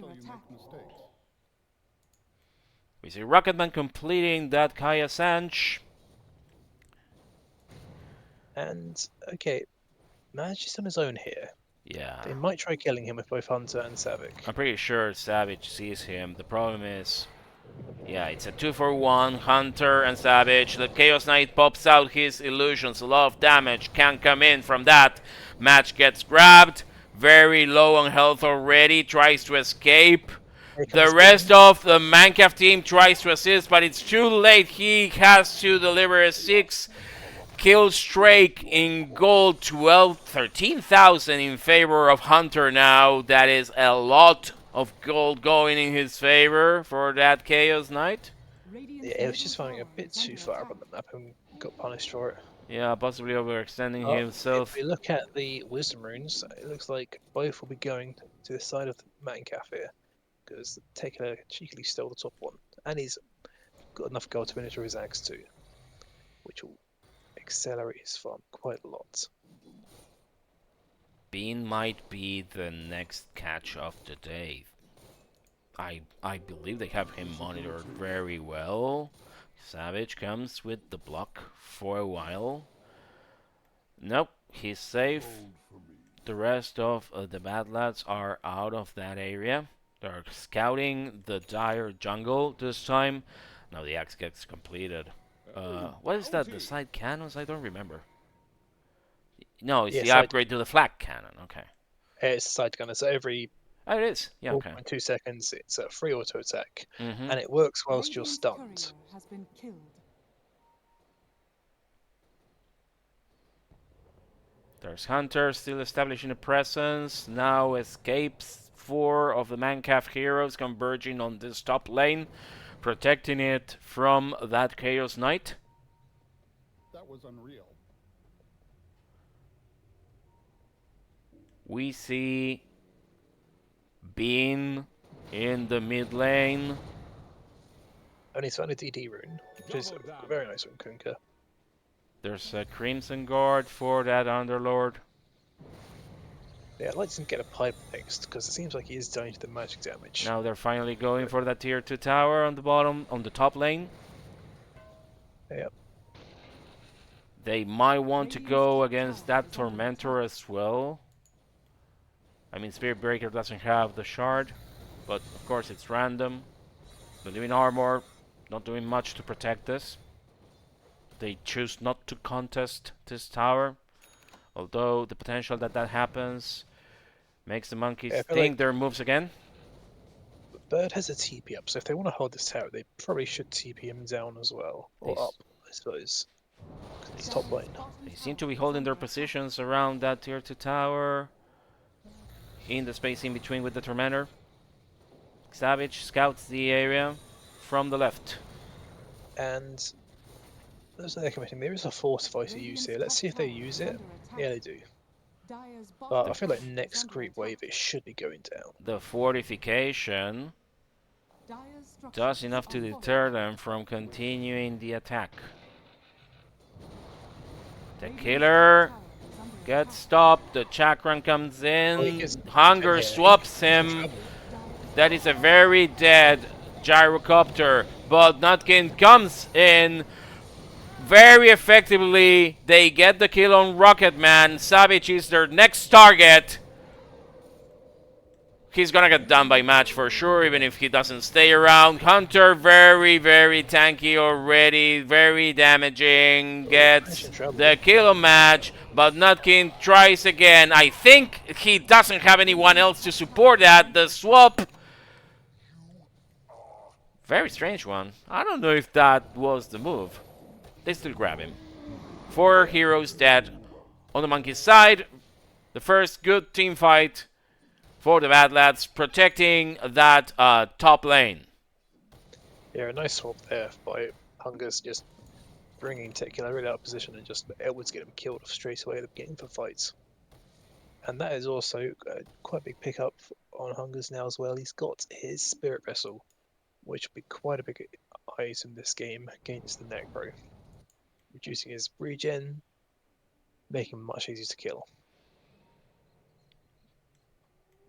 We see Rucketman completing that Kaya Sanch.
And, okay, Man's just on his own here.
Yeah.
They might try killing him with both Hunter and Kxavic.
I'm pretty sure Kxavic sees him. The problem is, yeah, it's a 2-for-1, Hunter and Kxavic. The Chaos Knight pops out his illusions. A lot of damage can come in from that. Match gets grabbed. Very low on health already. Tries to escape. The rest of the Minecraft team tries to assist, but it's too late. He has to deliver a 6-kill streak in gold. 13,000 in favor of Hunter now. That is a lot of gold going in his favor for that Chaos Knight.
Yeah, it was just flying a bit too far up on the map and got punished for it.
Yeah, possibly overextending himself.
If we look at the Wisdom Runes, it looks like both will be going to the side of the Minecraft here. Because Taker cheekily stole the top one. And he's got enough gold to miniature his axe too. Which will accelerate his farm quite a lot.
Bean might be the next catch of the day. I believe they have him monitored very well. Kxavic comes with the block for a while. Nope, he's safe. The rest of the Badlads are out of that area. They're scouting the Dire jungle this time. Now the axe gets completed. What is that? The side cannons? I don't remember. No, it's the upgrade to the flak cannon. Okay.
It's a side gunner, so every
Oh, it is. Yeah, okay.
4.2 seconds it's a free auto attack.
Mm-hmm.
And it works whilst you're stunned.
Has been killed.
There's Hunter still establishing a presence. Now escapes 4 of the Minecraft heroes converging on this top lane, protecting it from that Chaos Knight.
That was unreal.
We see Bean in the mid lane.
And he's found a DD rune, which is a very nice one, Kunka.
There's a Crimson Guard for that Underlord.
Yeah, I'd like to get a pipe next, because it seems like he is dying to the magic damage.
Now they're finally going for that tier 2 tower on the bottom, on the top lane.
Yep.
They might want to go against that Tormentor as well. I mean, Spirit Breaker doesn't have the shard, but of course it's random. The Living Armor not doing much to protect this. They choose not to contest this tower, although the potential that happens Makes the monkeys
Yeah, I feel
think
like-
their moves again.
Bird has a TP up, so if they want to hold this tower, they probably should TP him down as well. Or
They s-
up, I suppose. 'Cause it's top lane.
They seem to be holding their positions around that tier 2 tower. In the space in between with the Tormentor. Kxavic scouts the area from the left.
And there's another committing. There is a fortify to use here. Let's see if they use it. Yeah, they do. But I feel like next creep wave it should be going down.
The fortification does enough to deter them from continuing the attack. The killer gets stopped. The chakram comes
Oh, he
in.
gets-
Hunger
yeah,
swaps him. That is a very dead gyrocopter. But Nutkin comes in very effectively. They get the kill on Rucketman. Kxavic is their next target. He's gonna get done by match for sure, even if he doesn't stay around. Hunter, very, very tanky already, very damaging. Gets the kill on match, but Nutkin tries again. I think he doesn't have anyone else to support that. The swap. Very strange one. I don't know if that was the move. They still grab him. 4 heroes dead on the monkey side. The first good team fight for the Badlads, protecting that top lane.
Yeah, a nice swap there by Hunger's just bringing Tequila really out of position and just able to get him killed off straight away at the beginning for fights. And that is also quite a big pickup on Hunger's now as well. He's got his Spirit Vessel, which will be quite a big item this game against the Necro. Reducing his regen, making him much easier to kill.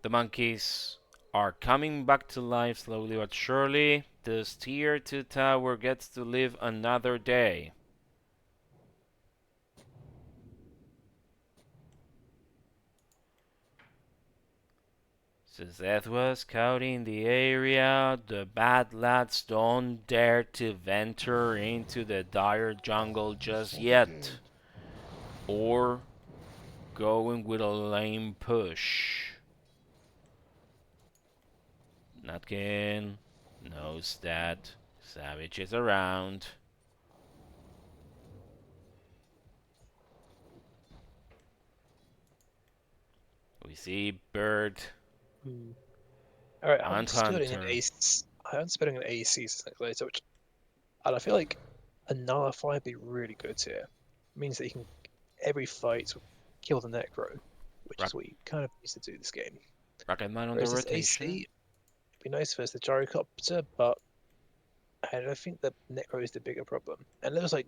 The monkeys are coming back to life slowly but surely. This tier 2 tower gets to live another day. szethw scouting the area. The Badlads don't dare to venture into the dire jungle just yet. Or going with a lame push. Nutkin knows that Kxavic is around. We see Bird.
Alright,
And
I'm spitting an
Hunter.
ace. I'm spitting an AC later, which and I feel like a nullify would be really good here. It means that you can every fight kill the Necro, which is what you kind of used to do this game.
Rucketman on the
Whereas this
rotation.
AC, it'd be nice if it's the gyrocopter, but I don't think the Necro is the bigger problem. And it looks like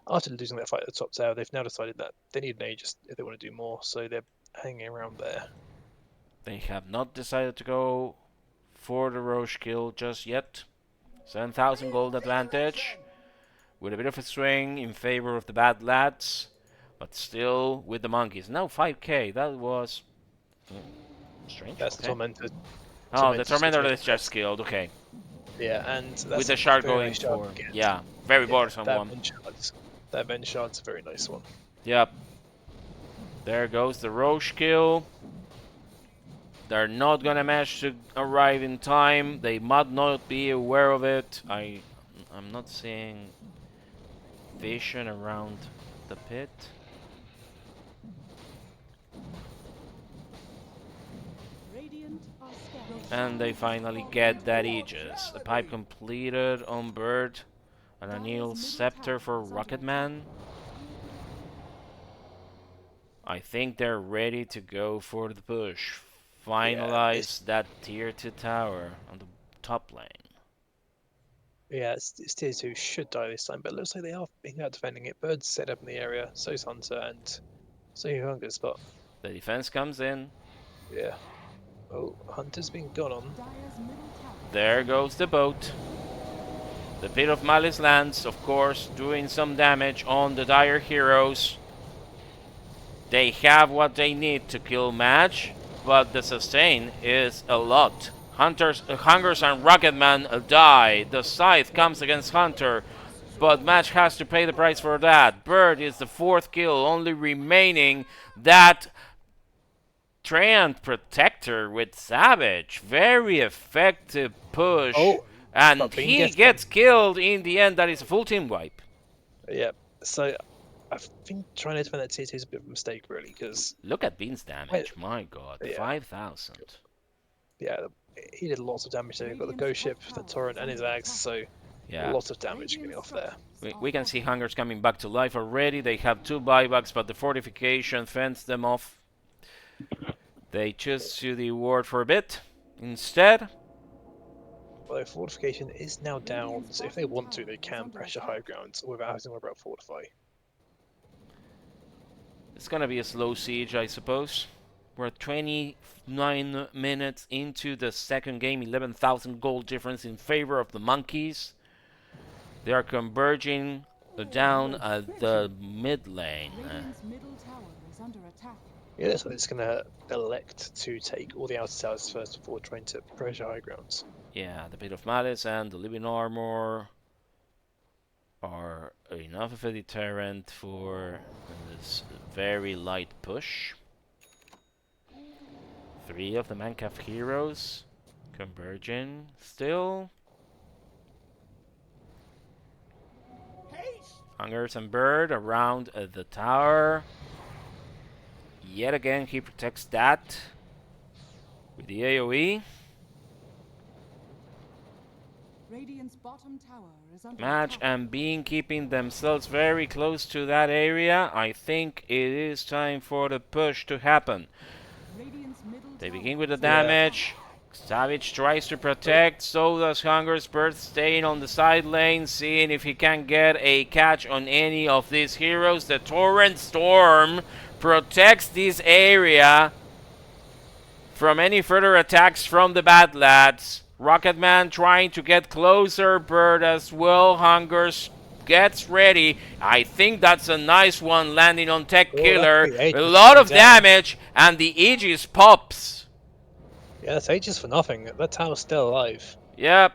after losing that fight at the top tower, they've now decided that they need an Aegis if they want to do more, so they're hanging around there.
They have not decided to go for the Roche kill just yet. 7,000 gold advantage. With a bit of a swing in favor of the Badlads. But still with the monkeys. Now 5k. That was strange.
That's the
Okay.
Tormentor.
Oh, the
Tormentor's
Tormentor
just
is just killed. Okay.
Yeah, and that's
With the
a
shard
very
going
nice shard
for.
to get.
Yeah. Very
Yeah,
bothersome
that
one.
That Venge Shard's a very nice one.
Yep. There goes the Roche kill. They're not gonna manage to arrive in time. They might not be aware of it. I'm not seeing vision around the pit. And they finally get that Aegis. The pipe completed on Bird. And a new scepter for Rucketman. I think they're ready to go for the push. Finalize that tier 2 tower on the top lane.
Yeah, it's tier 2 should die this time, but it looks like they are being out defending it. Bird's set up in the area, so's Hunter, and so Hunger's, but
The defense comes in.
yeah. Oh, Hunter's been gone on.
There goes the boat. The Pit of Malice lands, of course, doing some damage on the dire heroes. They have what they need to kill Match, but the sustain is a lot. Hungers and Rucketman die. The Scythe comes against Hunter, but Match has to pay the price for that. Bird is the 4th kill, only remaining that Treant Protector with Kxavic. Very effective push.
Oh,
And
but Bean
he
gets
gets killed in the end. That is a full team wipe.
Yeah, so I think trying to defend that tier 2 is a bit of a mistake, really, because
Look at Bean's damage. My god.
Yeah.
5,000.
yeah, he did lots of damage there. He got the ghost ship, the torrent, and his axe, so
Yeah.
lots of damage getting off there.
We can see Hungers coming back to life already. They have 2 buybacks, but the fortification fends them off. They choose to the ward for a bit instead.
Although fortification is now down, so if they want to, they can pressure high ground without having to worry about fortify.
It's gonna be a slow siege, I suppose. We're 29 minutes into the second game. 11,000 gold difference in favor of the monkeys. They are converging down at the mid lane.
Radiant's middle tower is under attack.
Yeah, so it's going to elect to take all the outer towers first before trying to pressure high grounds.
Yeah, the Pit of Malice and the Living Armor are enough of a deterrent for this very light push. 3 of the Mancaf heroes converging still. Hungers and Bird around the tower. Yet again, he protects that with the AoE.
Radiant's bottom tower is under
Match
attack.
and Bean keeping themselves very close to that area. I think it is time for the push to happen.
Radiant's middle
They
tower
begin with the
is under
damage. Kxavic tries to protect, so does Hunger's Bird, staying on the side lane, seeing if he can get a catch on any of these heroes. The Torrent Storm protects this area from any further attacks from the Badlads. Rucketman trying to get closer, Bird as well. Hungers gets ready. I think that's a nice one landing on Tech Killer. A lot of damage, and the Aegis pops.
Yeah, that's ages for nothing. That tower's still alive.
Yep.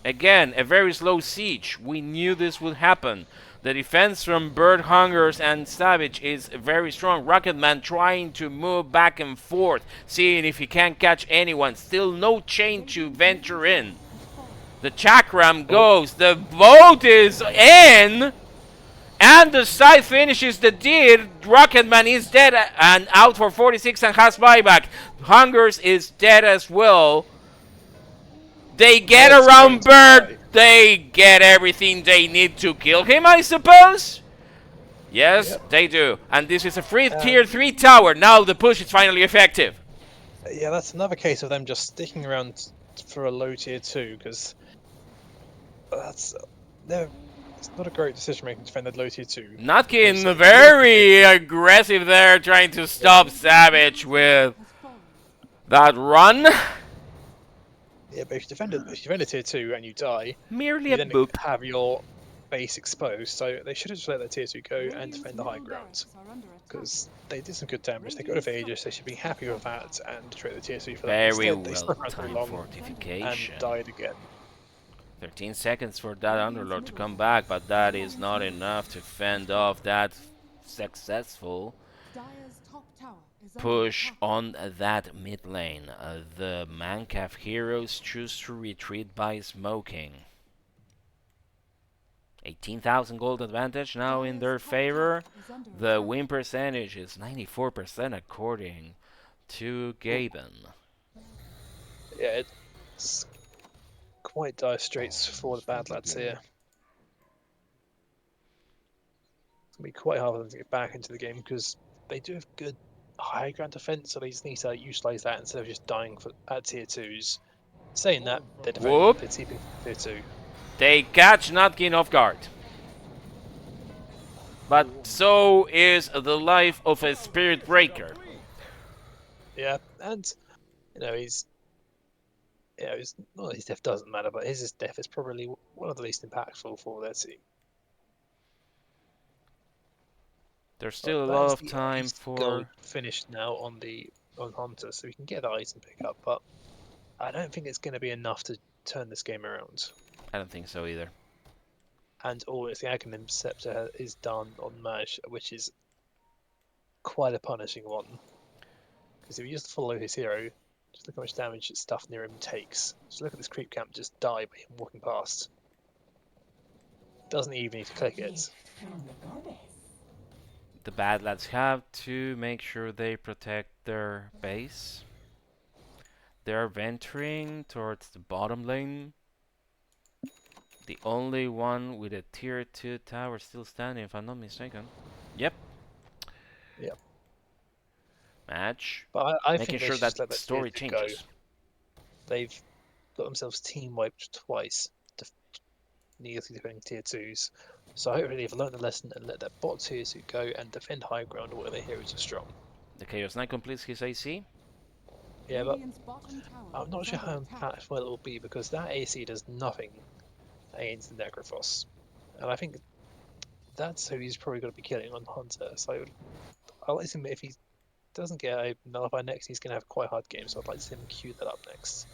Again, a very slow siege. We knew this would happen. The defense from Bird, Hungers, and Kxavic is very strong. Rucketman trying to move back and forth, seeing if he can catch anyone. Still no chain to venture in. The chakram goes. The boat is in. And the side finishes the deed. Rucketman is dead and out for 46 and has buyback. Hungers is dead as well. They get around Bird. They get everything they need to kill him, I suppose? Yes, they do. And this is a free tier 3 tower. Now the push is finally effective.
Yeah, that's another case of them just sticking around for a low tier 2, because it's not a great decision making to defend that low tier 2.
Nutkin very aggressive there, trying to stop Kxavic with that run.
Yeah, but if you defend a tier 2 and you die,
Merely
you
a
then
boop.
have your base exposed, so they should have just let that tier 2 go and defend the high ground. Because they did some good damage, they got rid of Aegis, they should be happy with that and trade the tier 2 for that.
Very
Instead, they
well
stuck around too
timed
long
fortification.
and died again.
13 seconds for that Underlord to come back, but that is not enough to fend off that successful
Dire's top tower is under
push
attack.
on that mid lane. The Mancaf heroes choose to retreat by smoking. 18,000 gold advantage now in their favor. The win percentage is 94% according to Gaben.
Yeah, it's quite dire straits for the Badlads here. It's going to be quite hard for them to get back into the game because they do have good high ground defense, so they just need to utilize that instead of just dying at tier 2s. Saying that, they're
Whoop.
defending tier 2.
They catch Nutkin off guard. But so is the life of a Spirit Breaker.
Yeah, and his death doesn't matter, but his death is probably one of the least impactful for their team.
There's still a
But that
lot
is
of
the
time
least
for...
gold finished now on Hunter, so we can get the item pick up, but I don't think it's going to be enough to turn this game around.
I don't think so either.
And it's the Aghanim Scepter is done on Maj, which is quite a punishing one. Because if you just follow his hero, just look how much damage stuff near him takes. Just look at this creep camp just die by him walking past. Doesn't even need to click it.
The Badlads have to make sure they protect their base. They're venturing towards the bottom lane. The only one with a tier 2 tower still standing, if I'm not mistaken. Yep.
Yep.
Match.
But I
Making
think they
sure
should
that
just let that
story
tier 2 go.
changes.
They've got themselves team wiped twice, nearly defending tier 2s. So hopefully they've learned the lesson and let that bot tier 2 go and defend high ground where their heroes are strong.
The Chaos Knight completes his AC.
Yeah, but
Radiant's bottom tower
I'm not
is
sure
under
how
attack.
impactful it will be because that AC does nothing against the Necrophos. And I think that's who he's probably going to be killing on Hunter. So I'll let him, if he doesn't get a nullified next, he's going to have quite a hard game. So I'd like to see him queue that up next.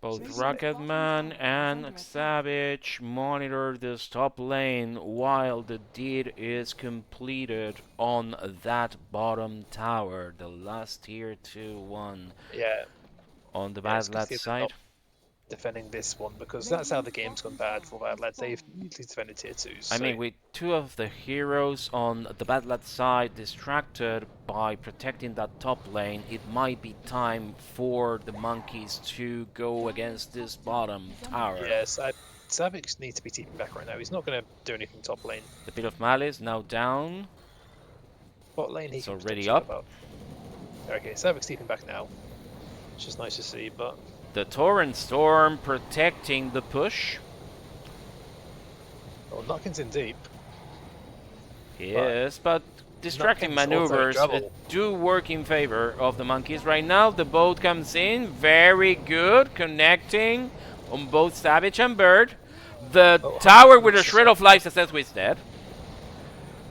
Both
Radiant's
Rucketman
bottom tower is
and
under attack.
Kxavic monitor this top lane while the deed is completed on that bottom tower, the last tier 2 one
Yeah,
on the
yeah, it's good to
Badlads
see them
side.
not defending this one because that's how the game's gone bad for Badlads. They've usually defended tier 2s.
I mean, with two of the heroes on the Badlads side distracted by protecting that top lane, it might be time for the monkeys to go against this bottom tower.
yes, Kxavic needs to be TPing back right now. He's not going to do anything top lane.
The Pit of Malice now down.
Bot lane, he
It's
can
already
potentially
up.
help out. Okay, Kxavic's TPing back now, which is nice to see, but
The Torrent Storm protecting the push.
well, Nutkin's in deep.
Yes, but distracting
Nutkin's also
maneuvers
trouble.
do work in favor of the monkeys. Right now, the boat comes in. Very good. Connecting on both Savage and Bird. The
Oh,
tower with a
Hunter's
Shred of Life successfully is dead.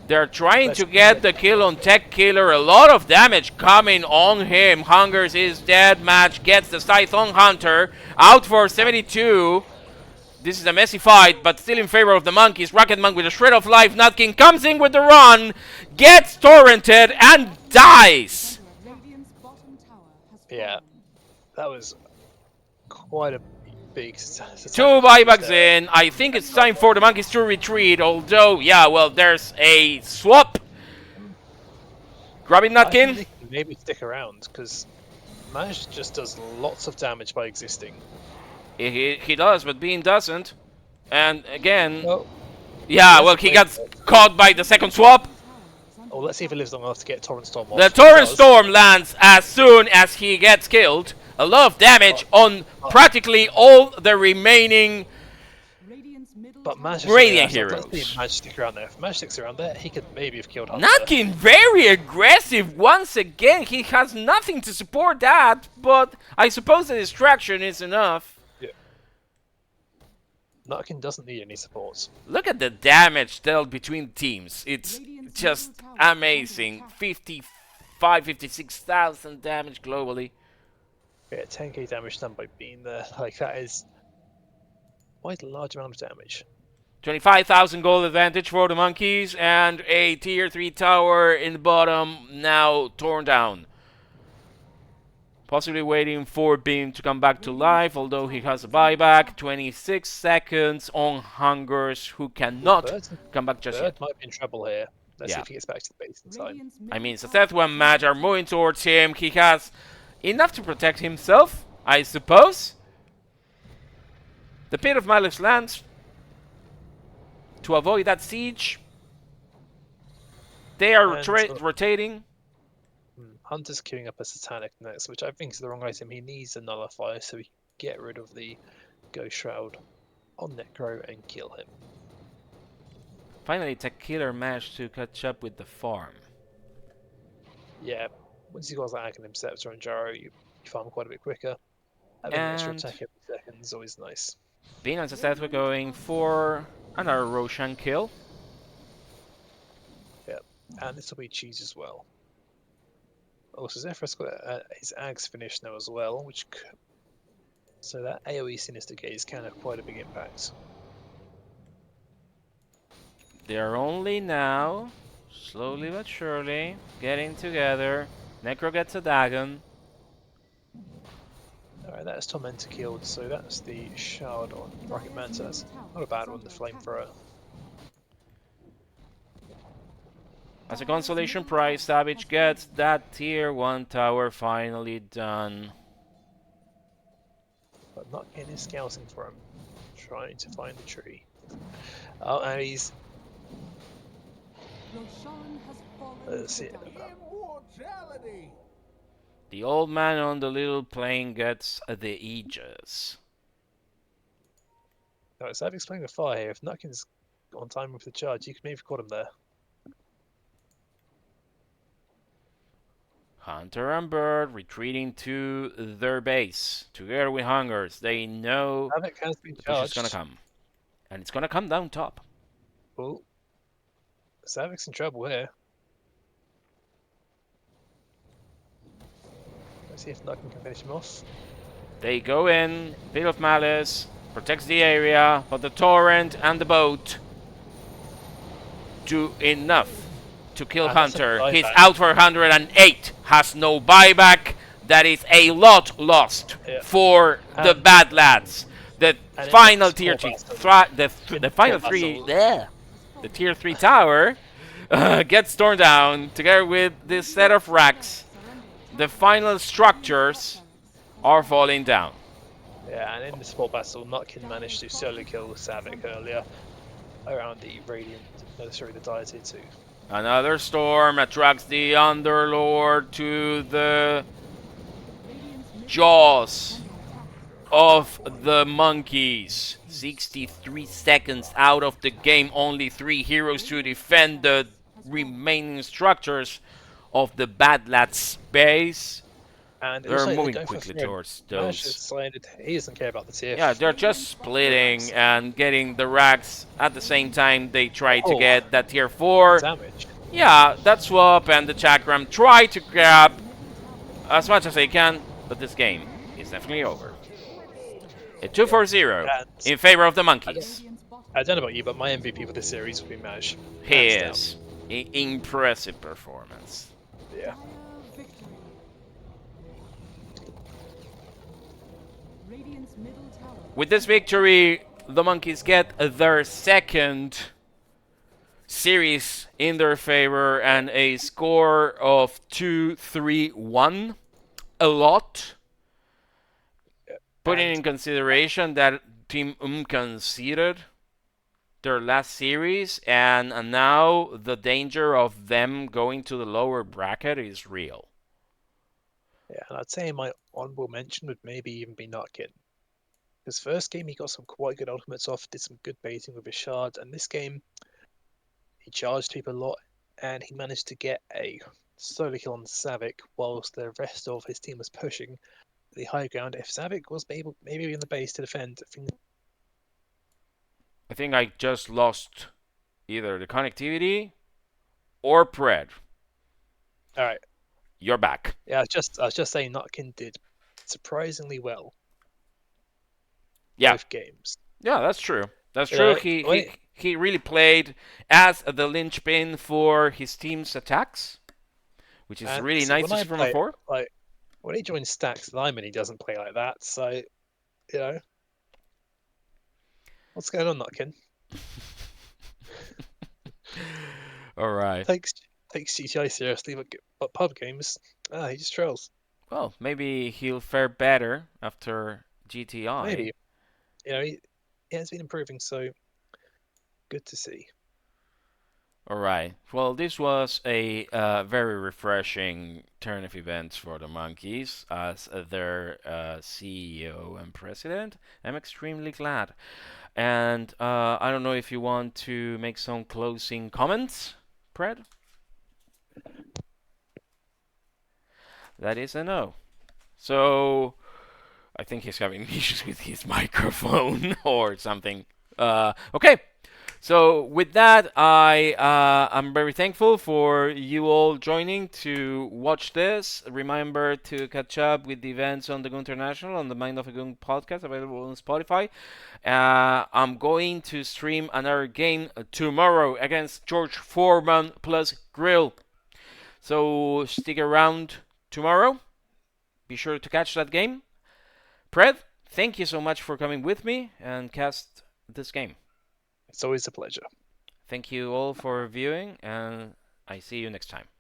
They're trying
Let's
to
get
get
it.
the kill on Tech Killer. A lot of damage coming on him. Hungers is dead. Match gets the Scythe on Hunter. Out for 72. This is a messy fight, but still in favor of the monkeys. Rucketman with a Shred of Life. Nutkin comes in with the run. Gets torrented and dies.
Radiant's bottom tower has
Yeah.
fallen.
That was quite a big.
Two buybacks in. I think it's time for the monkeys to retreat. Although, yeah, well, there's a swap. Grabbing
I think
Nutkin.
they can maybe stick around because Maj just does lots of damage by existing.
He does, but Bean doesn't. And again,
Well,
yeah,
let's
well, he
wait
got
for it.
caught by the second swap.
Tower is under
Oh, let's see if it lives long enough to get Torrent Storm off.
The
If it
Torrent
does,
Storm lands as soon as he gets killed. A lot of damage on practically all the remaining.
Radiant's middle
But
tower
Maj is
Radiant
so let's see
heroes.
if Maj stick around there. If Maj sticks around there, he could maybe have killed Hunter.
Nutkin very aggressive once again. He has nothing to support that, but I suppose the distraction is enough.
Nutkin doesn't need any support.
Look at the damage dealt between teams. It's
Radiant's
just
middle tower is under
amazing.
attack.
56,000 damage globally.
Yeah, 10k damage done by Bean there. Like, that is quite a large amount of damage.
25,000 gold advantage for the monkeys, and a tier 3 tower in the bottom now torn down. Possibly waiting for Beam to come back to life, although he has a buyback. 26 seconds on Hungers, who cannot
Bird,
come back just
Bird
yet.
might be in trouble here. Let's see
Yeah.
if he gets back to the base in time.
Radiant's
I mean,
middle
szethw
tower
and
is
Maj
under
are moving towards him. He has enough to protect himself, I suppose. The Pit of Malice lands to avoid that siege. They are
And
rotating.
Hunter's queuing up a Satanic next, which I think is the wrong item. He needs a Nullifier so he can get rid of the Ghost Shroud on Necro and kill him.
Finally, Tech Killer managed to catch up with the farm.
Yeah, once you got that Aghanim Scepter and Gyro, you farm quite a bit quicker. Having an extra
And-
attack every second is always nice.
Bean and szethw going for another Roshan kill.
And this will be cheese as well. Also, Zephyr's got his Ags finished now as well, which so that AoE Sinister Gaze can have quite a big impact.
They're only now, slowly but surely, getting together. Necro gets a Dagon.
Alright, that's Tormentor killed, so that's the shard on Rucketman, so that's not a bad one, the flamethrower.
As a consolation prize, Kxavic gets that tier 1 tower finally done.
But Nutkin is scouting for him, trying to find the tree. Oh, and he's...
Roshan has fallen
Let's
to
see.
the dark.
Immortality!
The old man on the little plane gets the Aegis.
No, it's Kxavic's playing with fire here. If Nutkin's on time with the charge, you could maybe caught him there.
Hunter and Bird retreating to their base. Together with Hungers, they know
Kxavic has been
the push is
charged.
gonna come. And it's gonna come down top.
Oh. Kxavic's in trouble here. Let's see if Nutkin can finish him off.
They go in, Pit of Malice, protects the area, but the Torrent and the boat do enough to kill
And that's a
Hunter. He's
buyback.
out for 108, has no buyback. That is a lot lost
Yeah.
for the
And-
Badlads. The
and
final
it's
tier
small
3,
battle.
the final
Small
3,
battle.
yeah, the tier 3 tower gets torn down together with this set of racks. The final structures are falling down.
Yeah, and in the sport battle, Nutkin managed to solo kill Kxavic earlier around the Radiant, no, sorry, the Dire Tier 2.
Another storm attracts the Underlord to the jaws of the monkeys. 63 seconds out of the game, only 3 heroes to defend the remaining structures of the Badlads base.
And it
They're
looks like
moving
going for
quickly
Fred.
towards
Managed to
those.
slide it. He doesn't care about the tier.
Yeah, they're just splitting and getting the racks at the same time they try to
Oh.
get that tier 4.
Damage.
Yeah, that swap and the chakram try to grab as much as they can, but this game is definitely over. A 2-4-0
And
in favor of the monkeys.
I don't know about you, but my MVP for this series would be Maj.
He
Hands down.
is. Impressive performance.
Yeah.
Dire victory. Radiant's middle tower.
With this victory, the monkeys get their second series in their favor and a score of 2-3-1. A lot. Putting in consideration that Team conceded their last series, and now the danger of them going to the lower bracket is real.
Yeah, and I'd say my honorable mention would maybe even be Nutkin. His first game, he got some quite good ultimates off, did some good baiting with his shard, and this game, he charged people a lot, and he managed to get a solo kill on Kxavic, whilst the rest of his team was pushing the high ground. If Kxavic was able, maybe in the base to defend,
I think I just lost either the connectivity or Pred.
all right.
You're back.
Yeah, I was just saying Nutkin did surprisingly well.
Yeah.
Both games.
Yeah, that's true. That's
Yeah,
true. He really played as the linchpin for his team's attacks, which is
And
really
so
nice
when
to
I
see from
play-
afar.
Like when he joins Stacks Lyman, he doesn't play like that. So, you know, what's going on, Nutkin?
All right.
Takes GTI seriously, but pub games, he just trolls.
Well, maybe he'll fare better after GTI.
Maybe, you know, he has been improving, so good to see.
All right. Well, this was a very refreshing turn of events for the monkeys as their CEO and president. I'm extremely glad. And I don't know if you want to make some closing comments, Pred? That is a no. So I think he's having issues with his microphone or something. Okay. So with that, I'm very thankful for you all joining to watch this. Remember to catch up with the events on the Goon International on the Mind of a Goon podcast available on Spotify. I'm going to stream another game tomorrow against George Foreman plus Grill. So stick around tomorrow. Be sure to catch that game. Pred, thank you so much for coming with me and cast this game.
It's always a pleasure.
Thank you all for viewing, and I see you next time.